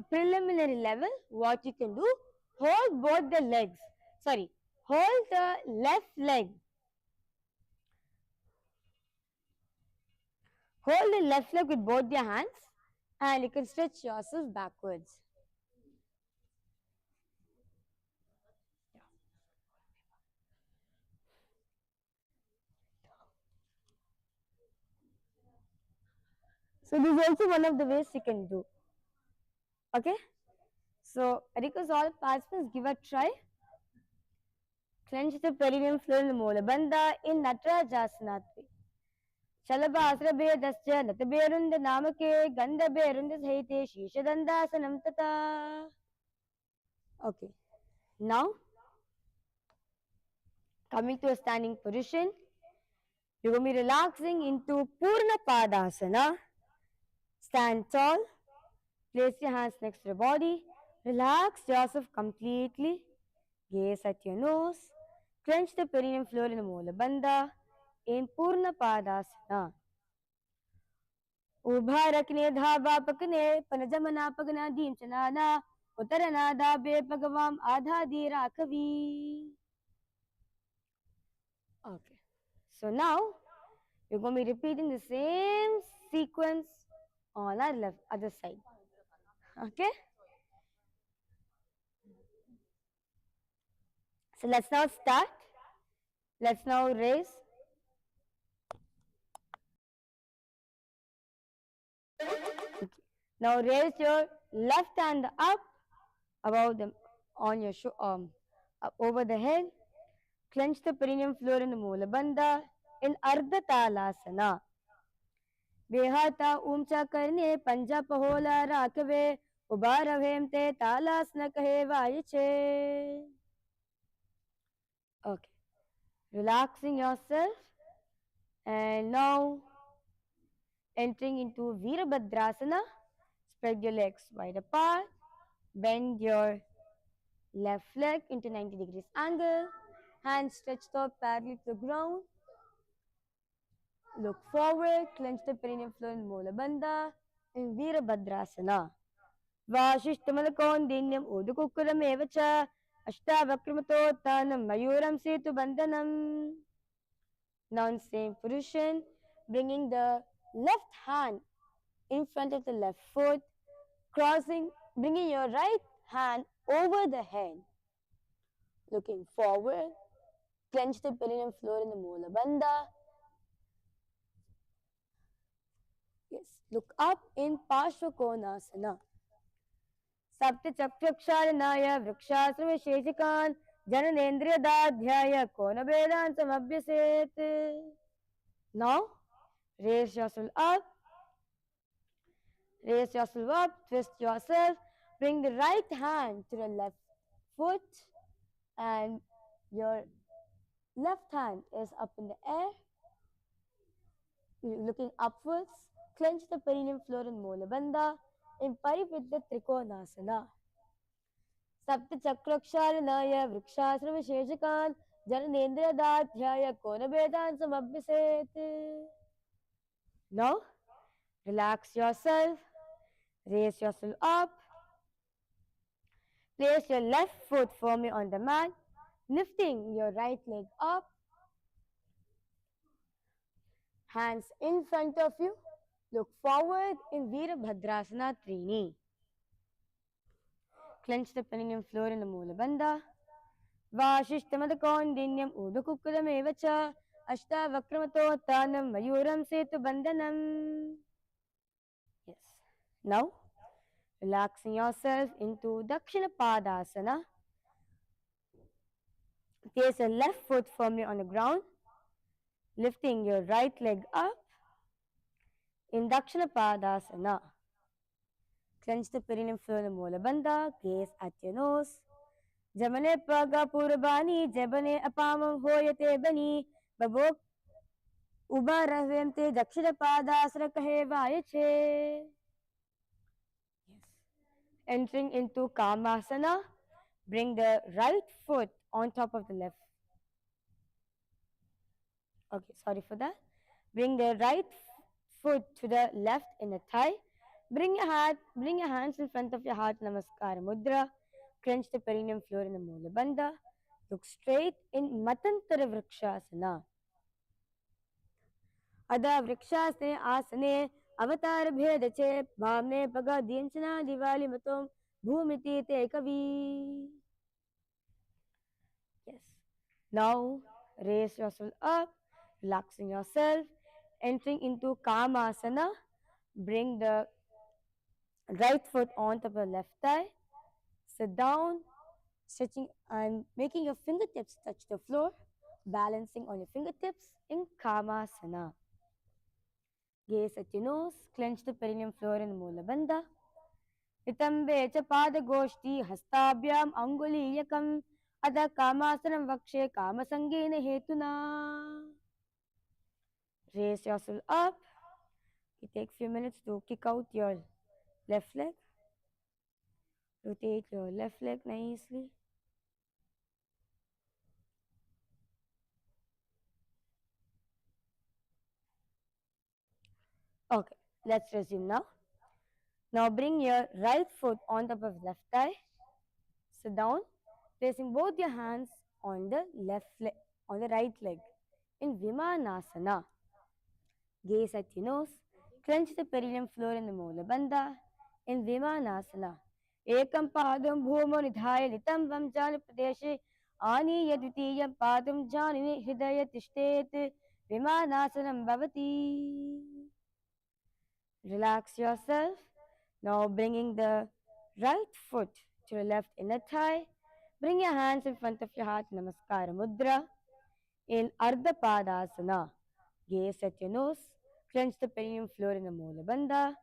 preliminary level, what you can do, hold both the legs. Sorry, hold the left leg. Hold the left leg with both your hands, and you can stretch yourself backwards. So this is also one of the ways you can do. Okay. So I request all participants give a try. Clench the perineum floor in the Mola Bandha in Natarajasana. Shalabhasrabhedasya Nataberunda Namake Gandhaberunda Sahite Shishadandhasanam Tata. Okay. Now coming to a standing position, you're going to be relaxing into Purna Padasana. Stand tall. Place your hands next to your body. Relax yourself completely. Gaze at your nose. Clench the perineum floor in the Mola Bandha in Purna Padasana. Ubha rakne dhaba pakne panajamana pagna dim chanana uttarana dhabe pagavam adha di rakavi. Okay. So now we're going to be repeating the same sequence on our left other side. Okay. So let's now start. Let's now raise. Okay. Now raise your left hand up above the on your up over the head. Clench the perineum floor in the Mula Bandha in Ardha Talasana. बेहाता ऊंचा करने पंजा पहोला राखवे उबार रवेम ते तालास न कहे वायचे. Okay, relaxing yourself and now entering into Virabhadrasana. Spread your legs wide apart, bend your left leg into 90 degrees angle, hands stretched out parallel to the ground. Look forward, clench the perineum floor in Mula Bandha in Virabhadrasana. Vashishthamalakondhinyam udukukuram cha ashtavakramatotanam mayuram setu bandhanam. Now in same position, bringing the left hand in front of the left foot, crossing, bringing your right hand over the head. Looking forward, clench the perineum floor in the Mula Bandha. Yes, look up in Parshvakonasana. सप्तचक्षुक्षालनाय वृक्षाश्रमशेषिकान् जननेन्द्रियदाध्याय कोनभेदान् समभ्यसेत्. Now raise yourself up, twist yourself, bring the right hand to the left foot and your left hand is up in the air, looking upwards. Clench the perineum floor in Mula Bandha in Parividya Trikonasana. Saptachakraksharanaya vrikshasramasheshakan jananendradhyaya konabedan samabhiset. Now, relax yourself, raise yourself up, place your left foot firmly on the mat, lifting your right leg up, hands in front of you. Look forward in Virabhadrasana Trini. Clench the perineum floor in the Mula Bandha. Vashishthamadakondhinyam udukukuram cha ashtavakramatotanam mayuram setu bandhanam. Yes. Now, relaxing yourself into Dakshina Padasana. Place your left foot firmly on the ground. lifting your right leg up in Dakshina Padasana. Clench the perineum floor in Mula Bandha, gaze at your nose. Jamane Paga Purabani, Jabane Apamam Hoyate Bani, Babok Uba Ravente, Dakshina Padasana Kahevayache. Yes. Entering into Kamasana, bring the right foot on top of the left. Okay, sorry for that. Bring the right foot to the left in the thigh. Bring your hands in front of your heart, Namaskara Mudra. Clench the perineum floor in the Mula Bandha. Look straight in Matantara Vrikshasana. Ada Vrikshasane Asane Avatar Bhedache Bhamne Paga Dinchana Divali Matom Bhumiti Te Kavi. Yes. Now raise yourself up, relaxing yourself, entering into Kamasana. Bring the right foot on top of the left thigh. Sit down, stretching and making your fingertips touch the floor, balancing on your fingertips in Kamasana. Gaze at your nose, clench the perineum floor in Mula Bandha. Nitambe cha pada goshti hastabhyam anguliyakam ada kamasanam vakshe kamasangena hetuna. Raise yourself up. You take few minutes to kick out your left leg. Rotate your left leg nicely. Okay, let's resume now. Now bring your right foot on top of left thigh. Sit down, placing both your hands on the on the right leg in Vimanasana. Gaze at your nose. Clench the perineum floor in the Mula Bandha in Vimanasana. Ekam padam bhumo nidhaya litam vam jani pradeshe ani yadvitiyam padam jani hridaya tishtet Vimanasanam bhavati. Relax yourself. Now bringing the right foot to the left inner thigh. Bring your hands in front of your heart, Namaskara Mudra. In Ardha Padasana. Gaze at your nose. Clench the perineum floor in the Mula Bandha.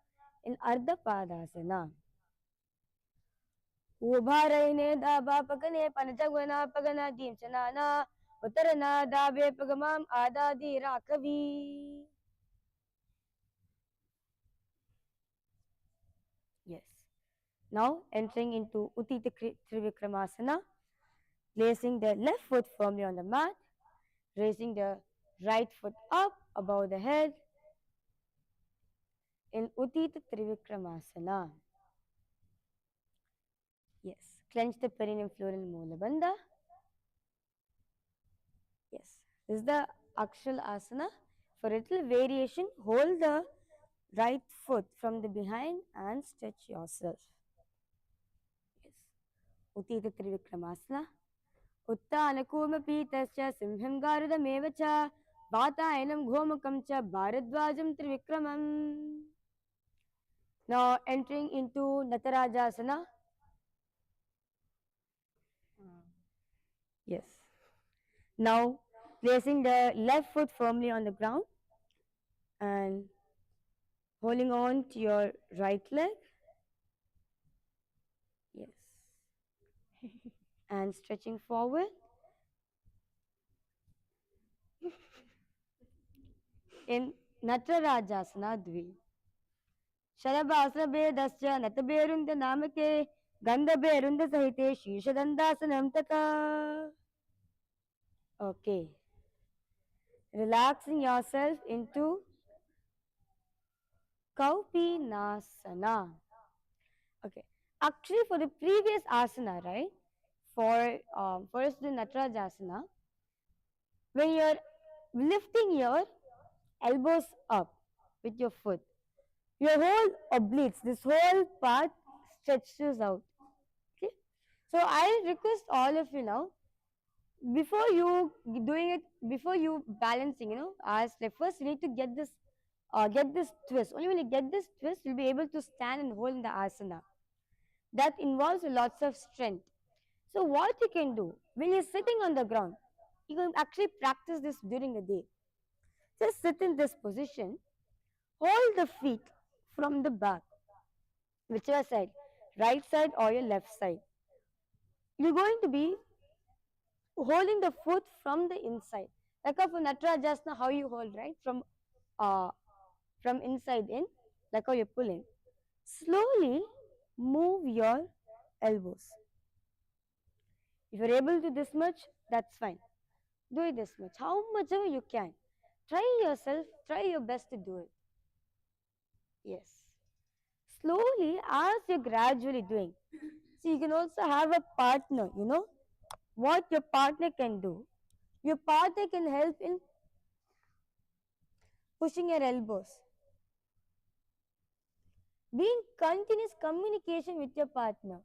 In Ardha Padasana. Ubharaine daba pagane panajagwana pagana dimchanana. Uttarana dabe pagamam adadi rakavi. Yes. Now entering into Uttita Trivikramasana, placing the left foot firmly on the mat, raising the right foot up above the head in Uttita Trivikramasana. Yes. Clench the perineum floor in Mula Bandha. Yes. This is the actual asana. For a little variation, hold the right foot from the behind and stretch yourself. Yes. Uttita Trivikramasana. उत्तानकूमपीतस्य सिंहं गारुदमेव च वातायनं घोमुकं च भारद्वाजं त्रिविक्रमम्. Now entering into Natarajasana. Yes. Now placing the left foot firmly on the ground and holding on to your right leg. Yes. And stretching forward. In Natarajasana Dvi. Sharabhasrabedasya Nataberunda Namake Gandhaberunda Sahite Shishadandhasanam Tata. Okay. Relaxing yourself into Kaupinasana. Okay. Actually, for the previous asana, right? First the Natarajasana, when you're lifting your elbows up with your foot, your whole obliques, this whole part stretches out. Okay. So I request all of you now, before you doing it, before you balancing, as like first you need to get this twist. Only when you get this twist, you'll be able to stand and hold in the asana. That involves lots of strength. So what you can do when you're sitting on the ground, you can actually practice this during the day. Just sit in this position. Hold the feet from the back, whichever side, right side or your left side. You're going to be holding the foot from the inside. Like for Natarajasana, how you hold, right? From inside in, like how you pull in. Slowly move your elbows. If you're able to this much, that's fine. Do it this much. How much ever you can. Try yourself, try your best to do it. Yes. Slowly, as you're gradually doing. So you can also have a partner, what your partner can do. Your partner can help in pushing your elbows. Be in continuous communication with your partner.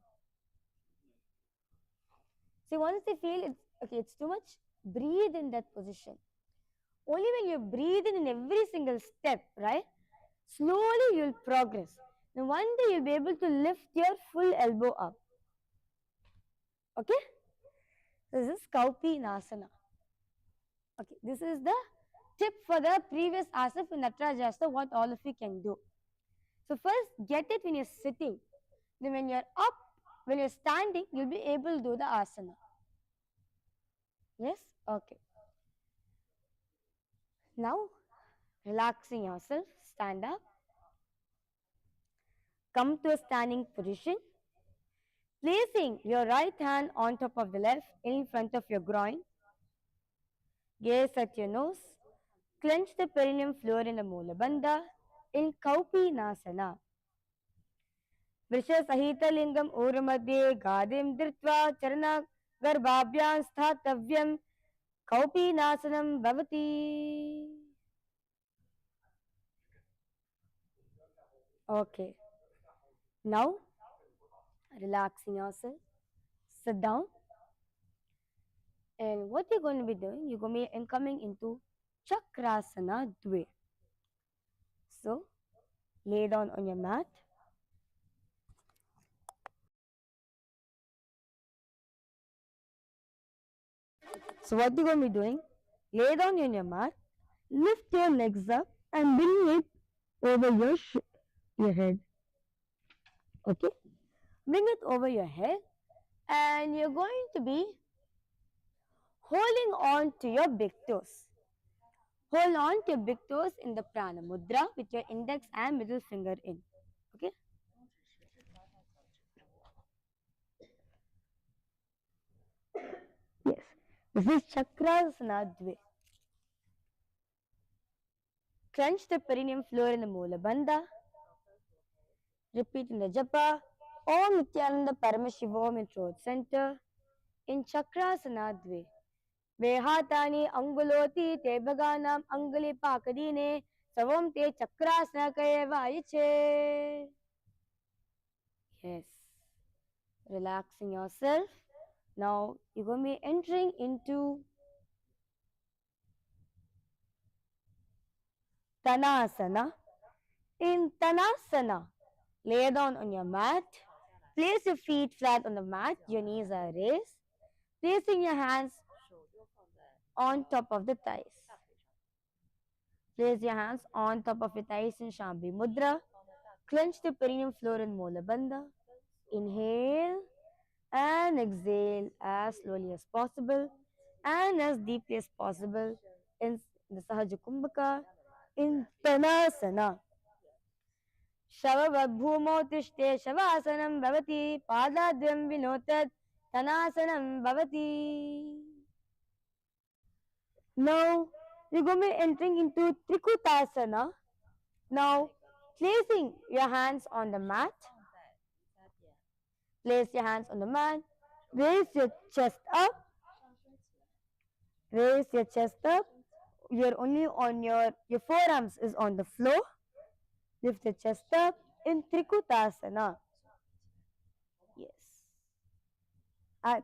See, once they feel it's too much, breathe in that position. Only when you breathe in every single step, right? Slowly you'll progress. Then one day you'll be able to lift your full elbow up. Okay? This is Asana. Okay, this is the tip for the previous asana for Natarajasana, what all of you can do. So first get it when you're sitting. Then when you're up, when you're standing, you'll be able to do the asana. Yes? Okay. Now, relaxing yourself, stand up. Come to a standing position. Placing your right hand on top of the left in front of your groin. Gaze at your nose. Clench the perineum floor in the Mula Bandha in Kaupinasana. वृषसहितलिङ्गम् ऊरुमध्ये गादिं धृत्वा चरण गर्भाभ्यां स्थातव्यं कौपीनासनं भवति. Okay. Now, relaxing yourself. Sit down. And what you're going to be doing, you're going to be coming into Chakrasana Dve. So, lay down on your mat. So what you're going to be doing, lay down on your mat, lift your legs up and bring it over your head. Okay? Bring it over your head and you're going to be holding on to your big toes. Hold on to your big toes in the prana mudra with your index and middle finger in. Okay? Yes. This is Chakrasana Dve. Clench the perineum floor in the Mula Bandha. Repeat in the japa. Om Nithyananda Paramashivoham in throat center. In Chakrasana Dve. Vehatani anguloti te bhaganam anguli pakadine savam te chakrasana kayeva aiche. Yes. Relaxing yourself. Now you're going to be entering into Tanasana. In Tanasana, lay down on your mat. Place your feet flat on the mat. Your knees are raised. Placing your hands on top of the thighs. Place your hands on top of your thighs in Shambhi Mudra. Clench the perineum floor in Mula Bandha. Inhale and exhale as slowly as possible and as deeply as possible in the Sahaja Kumbhaka in Tanasana. Shavabhumau tishte shavasanam bhavati padadhyam vinotad Tanasanam bhavati. Now we're going to be entering into Trikutasana. Now placing your hands on the mat. Place your hands on the mat. Raise your chest up. Raise your chest up. You're only on your forearms is on the floor. Lift the chest up in Trikutasana. Yes.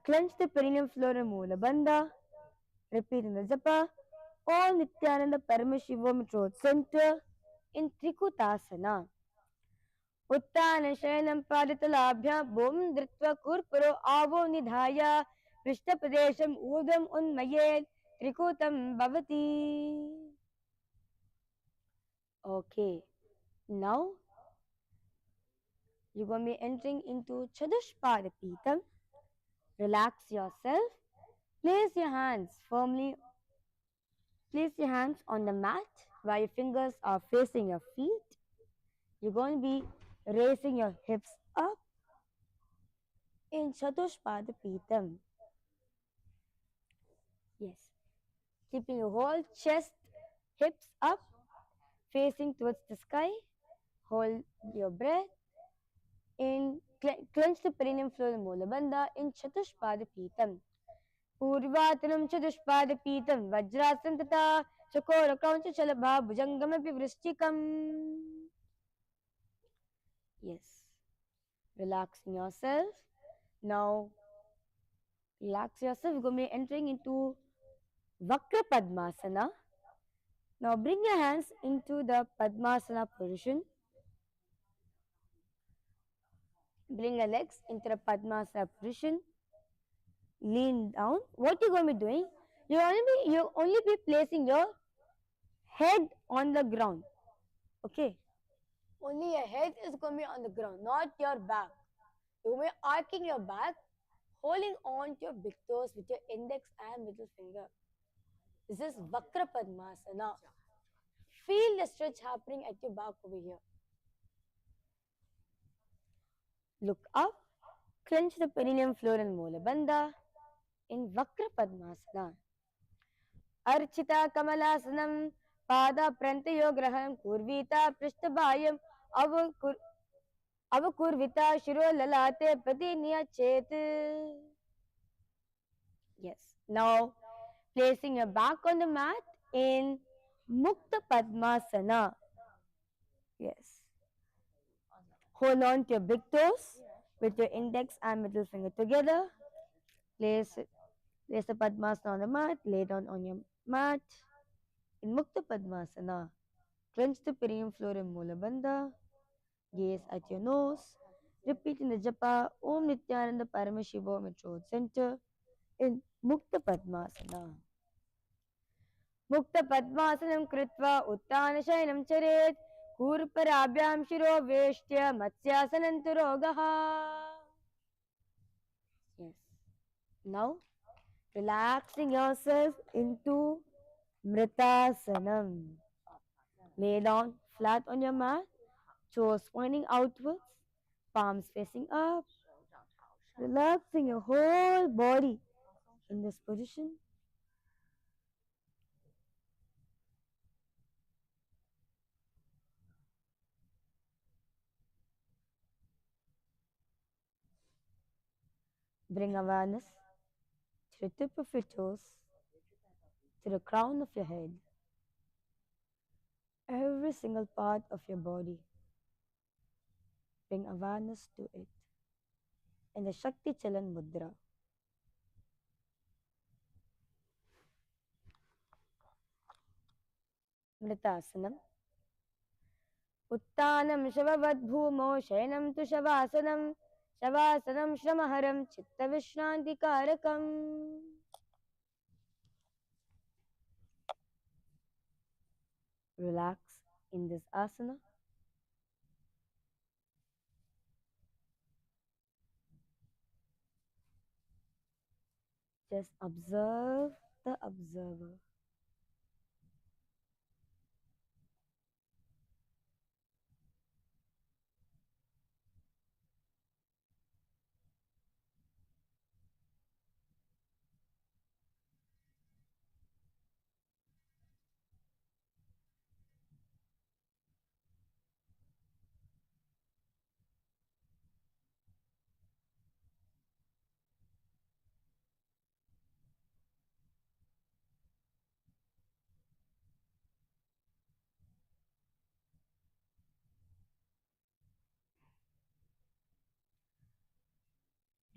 Clench the perineum floor in Mula Bandha. Repeat in the japa. Om Nithyananda Paramashivoham throat center in Trikutasana. Uttana shayanam paditalabhyam bhum dritva kurpuro avo nidhaya prishtapadesham udam unmayed trikutam bhavati. Okay, now you're going to be entering into Chadushpada Pitam. Relax yourself. Place your hands firmly. Place your hands on the mat while your fingers are facing your feet. You're going to be raising your hips up in Chadushpada Pitam. Yes. Keeping your whole chest, hips up, facing towards the sky. Hold your breath. Clench the perineum floor in Molabandha in Chatushpada Pitam. Purvatanam Chatushpada Pitam. Vajrasam Tata Chakora Kauncha Chalabha Bhujangamapi Vrishchikam. Yes. Relaxing yourself. Now, relax yourself. We're going to be entering into Vakra Padmasana. Now, bring your hands into the Padmasana position. Bring your legs into the Padmasana position. Lean down. What you're going to be doing? You only be placing your head on the ground. Okay. Only your head is going to be on the ground, not your back. You're going to be arcing your back, holding on to your big toes with your index and middle finger. This is Vakra Padmasana. Feel the stretch happening at your back over here. Look up, clench the perineum floor and molar bandha in Vakra Padmasana. Archita Kamalasanam Pada Prantayograham Kurvita Prishtabhayam Avakurvita Shiro Lalate Pratiniya Chet. Yes. Now placing your back on the mat in Mukta Padmasana. Yes. Hold on to your big toes with your index and middle finger together. Place the Padmasana on the mat. Lay down on your mat. In Mukta Padmasana, clench the perineum floor in Molabandha. Gaze at your nose. Repeating the japa Om Nithyananda Paramashivoham at throat center in Mukta Padmasana. Mukta Padmasanam Kritva Uttana Shayanam Charet Kurparabhyam Shiro Veshtya Matsyasananturogaha. Yes. Now, relaxing yourself into Mritasanam. Lay down flat on your mat, toes pointing outwards, palms facing up, relaxing your whole body in this position. Bring awareness to the tip of your toes, to the crown of your head, every single part of your body. Bring awareness to it in the Shakti Chalan Mudra. Mritasanam. Uttanam Shavavad Bhumo Shayanam tu Shavasanam. Shavasanam Shramaharam Chitta Vishranti Karakam. Relax in this asana. Just observe the observer.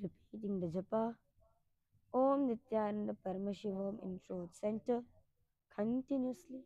Repeating the japa Om Nithyananda Paramashivoham in throat center continuously.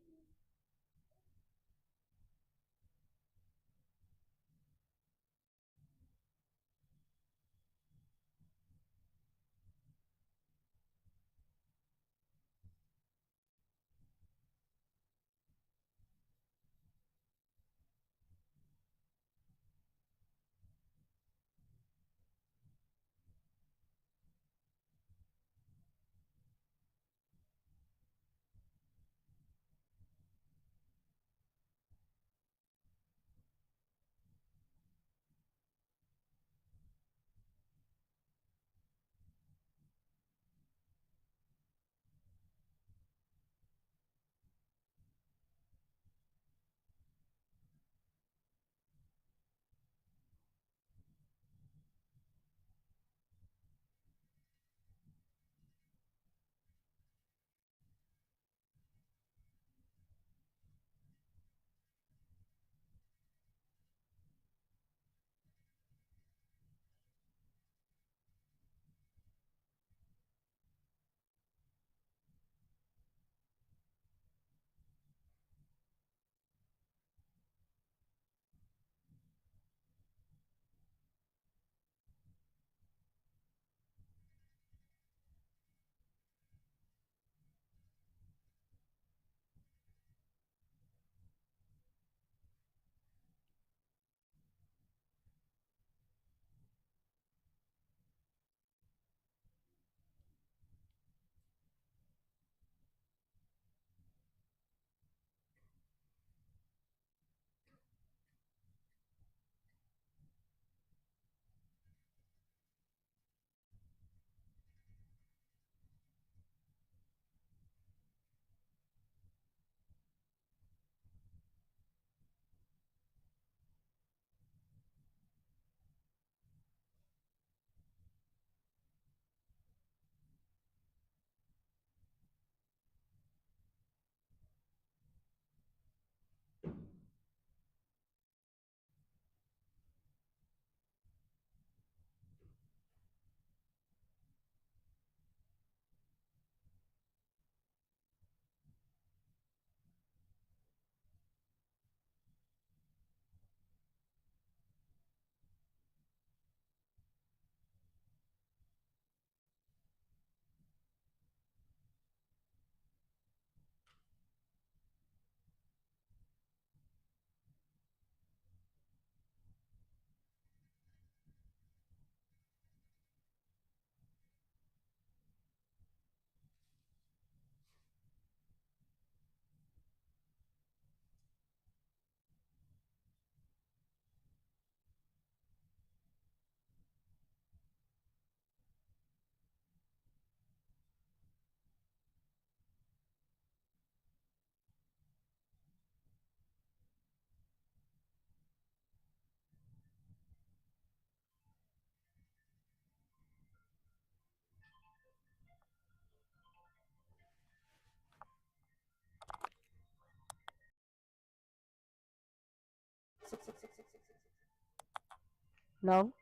Now,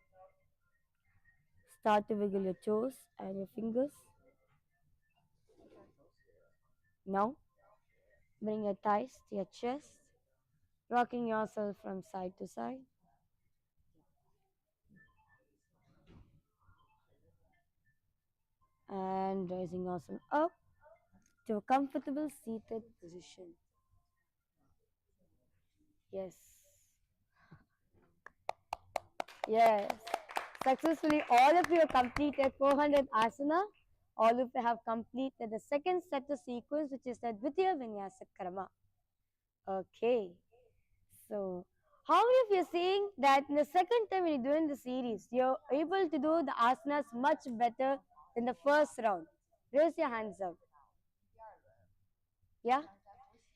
start to wiggle your toes and your fingers. Now, bring your thighs to your chest, rocking yourself from side to side. And raising yourself up to a comfortable seated position. Yes. Yes. Successfully, all of you have completed 400 asana. All of you have completed the second set of sequence, which is the Vinyasa Krama. Okay. So, how many of you are saying that in the second time when you're doing the series, you're able to do the asanas much better than the first round? Raise your hands up. Yeah?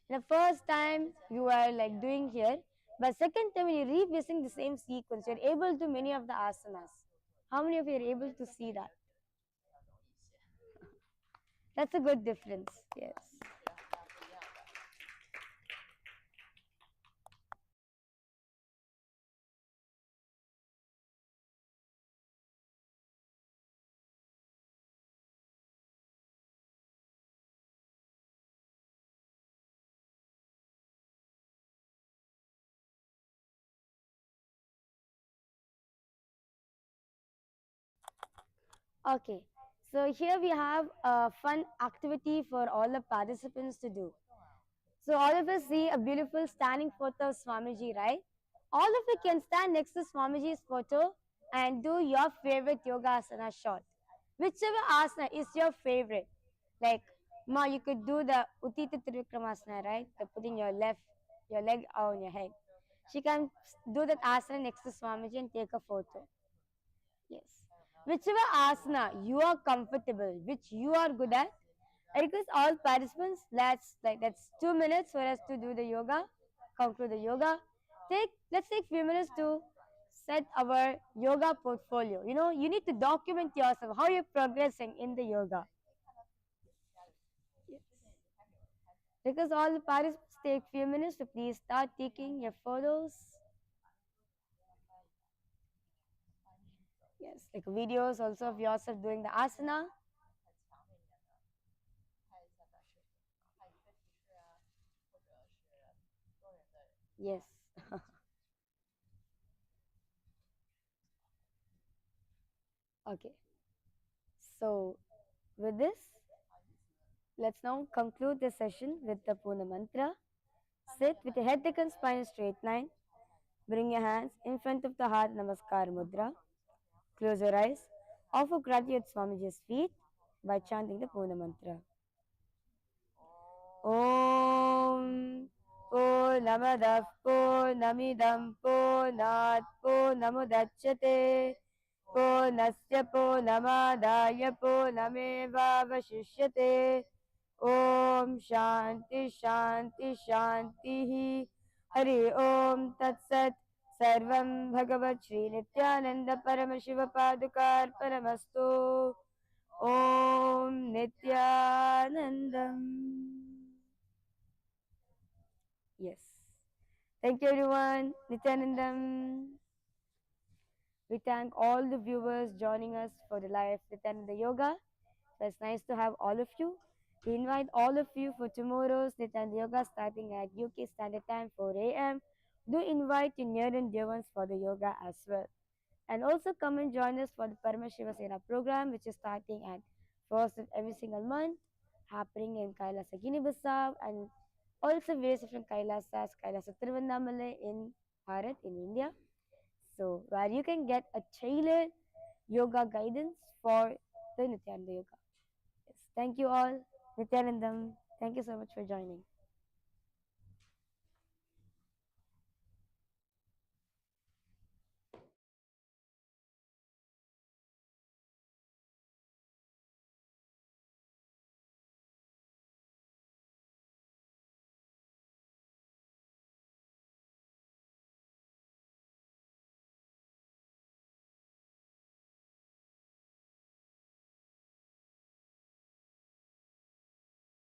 The first time you are like doing here, but second time when you're revisiting the same sequence, you're able to do many of the asanas. How many of you are able to see that? That's a good difference. Yes. Okay. So here we have a fun activity for all the participants to do. So all of us see a beautiful standing photo of Swamiji, right? All of you can stand next to Swamiji's photo and do your favorite yoga asana shot. Whichever asana is your favorite. Like, Ma, you could do the Uttita Trivikramasana, right? The putting your leg on your head. She can do that asana next to Swamiji and take a photo. Yes. Whichever asana you are comfortable, which you are good at, I request all participants, that's 2 minutes for us to do the yoga, conclude the yoga. Let's take few minutes to set our yoga portfolio. You know, you need to document yourself, how you're progressing in the yoga. Yes. Because all the participants take few minutes to please start taking your photos. Yes, like videos also of yourself doing the asana. Yes. Okay. So, with this, let's now conclude the session with the Puna Mantra. Sit with your head thick and spine straight line. Bring your hands in front of the heart, Namaskar Mudra. Close your eyes. Offer gratitude at Swamiji's feet by chanting the Puna Mantra. Om Purnamadah Purnamidam Purnat Purnamudachyate Purnasya Purnamadaya Purnamevavashishyate Om Shanti Shanti Shanti Hari Om Tat Sat Sarvam Bhagavat Shri Nithyananda Paramashiva Padukar Paramastu Om Nithyanandam. Yes. Thank you everyone. Nithyanandam. We thank all the viewers joining us for the live Nithyananda Yoga. So it's nice to have all of you. We invite all of you for tomorrow's Nithyananda Yoga starting at UK Standard Time 4 a.m. Do invite your near and dear ones for the yoga as well. And also come and join us for the Paramashiva Sena program, which is starting at first of every single month, happening in KAILASA, Guinea-Bissau, and also various different KAILASAs, KAILASA Tiruvannamalai in Bharat, in India. So, where you can get a tailored yoga guidance for the Nithyananda Yoga. Yes. Thank you all. Nithyanandam. Thank you so much for joining.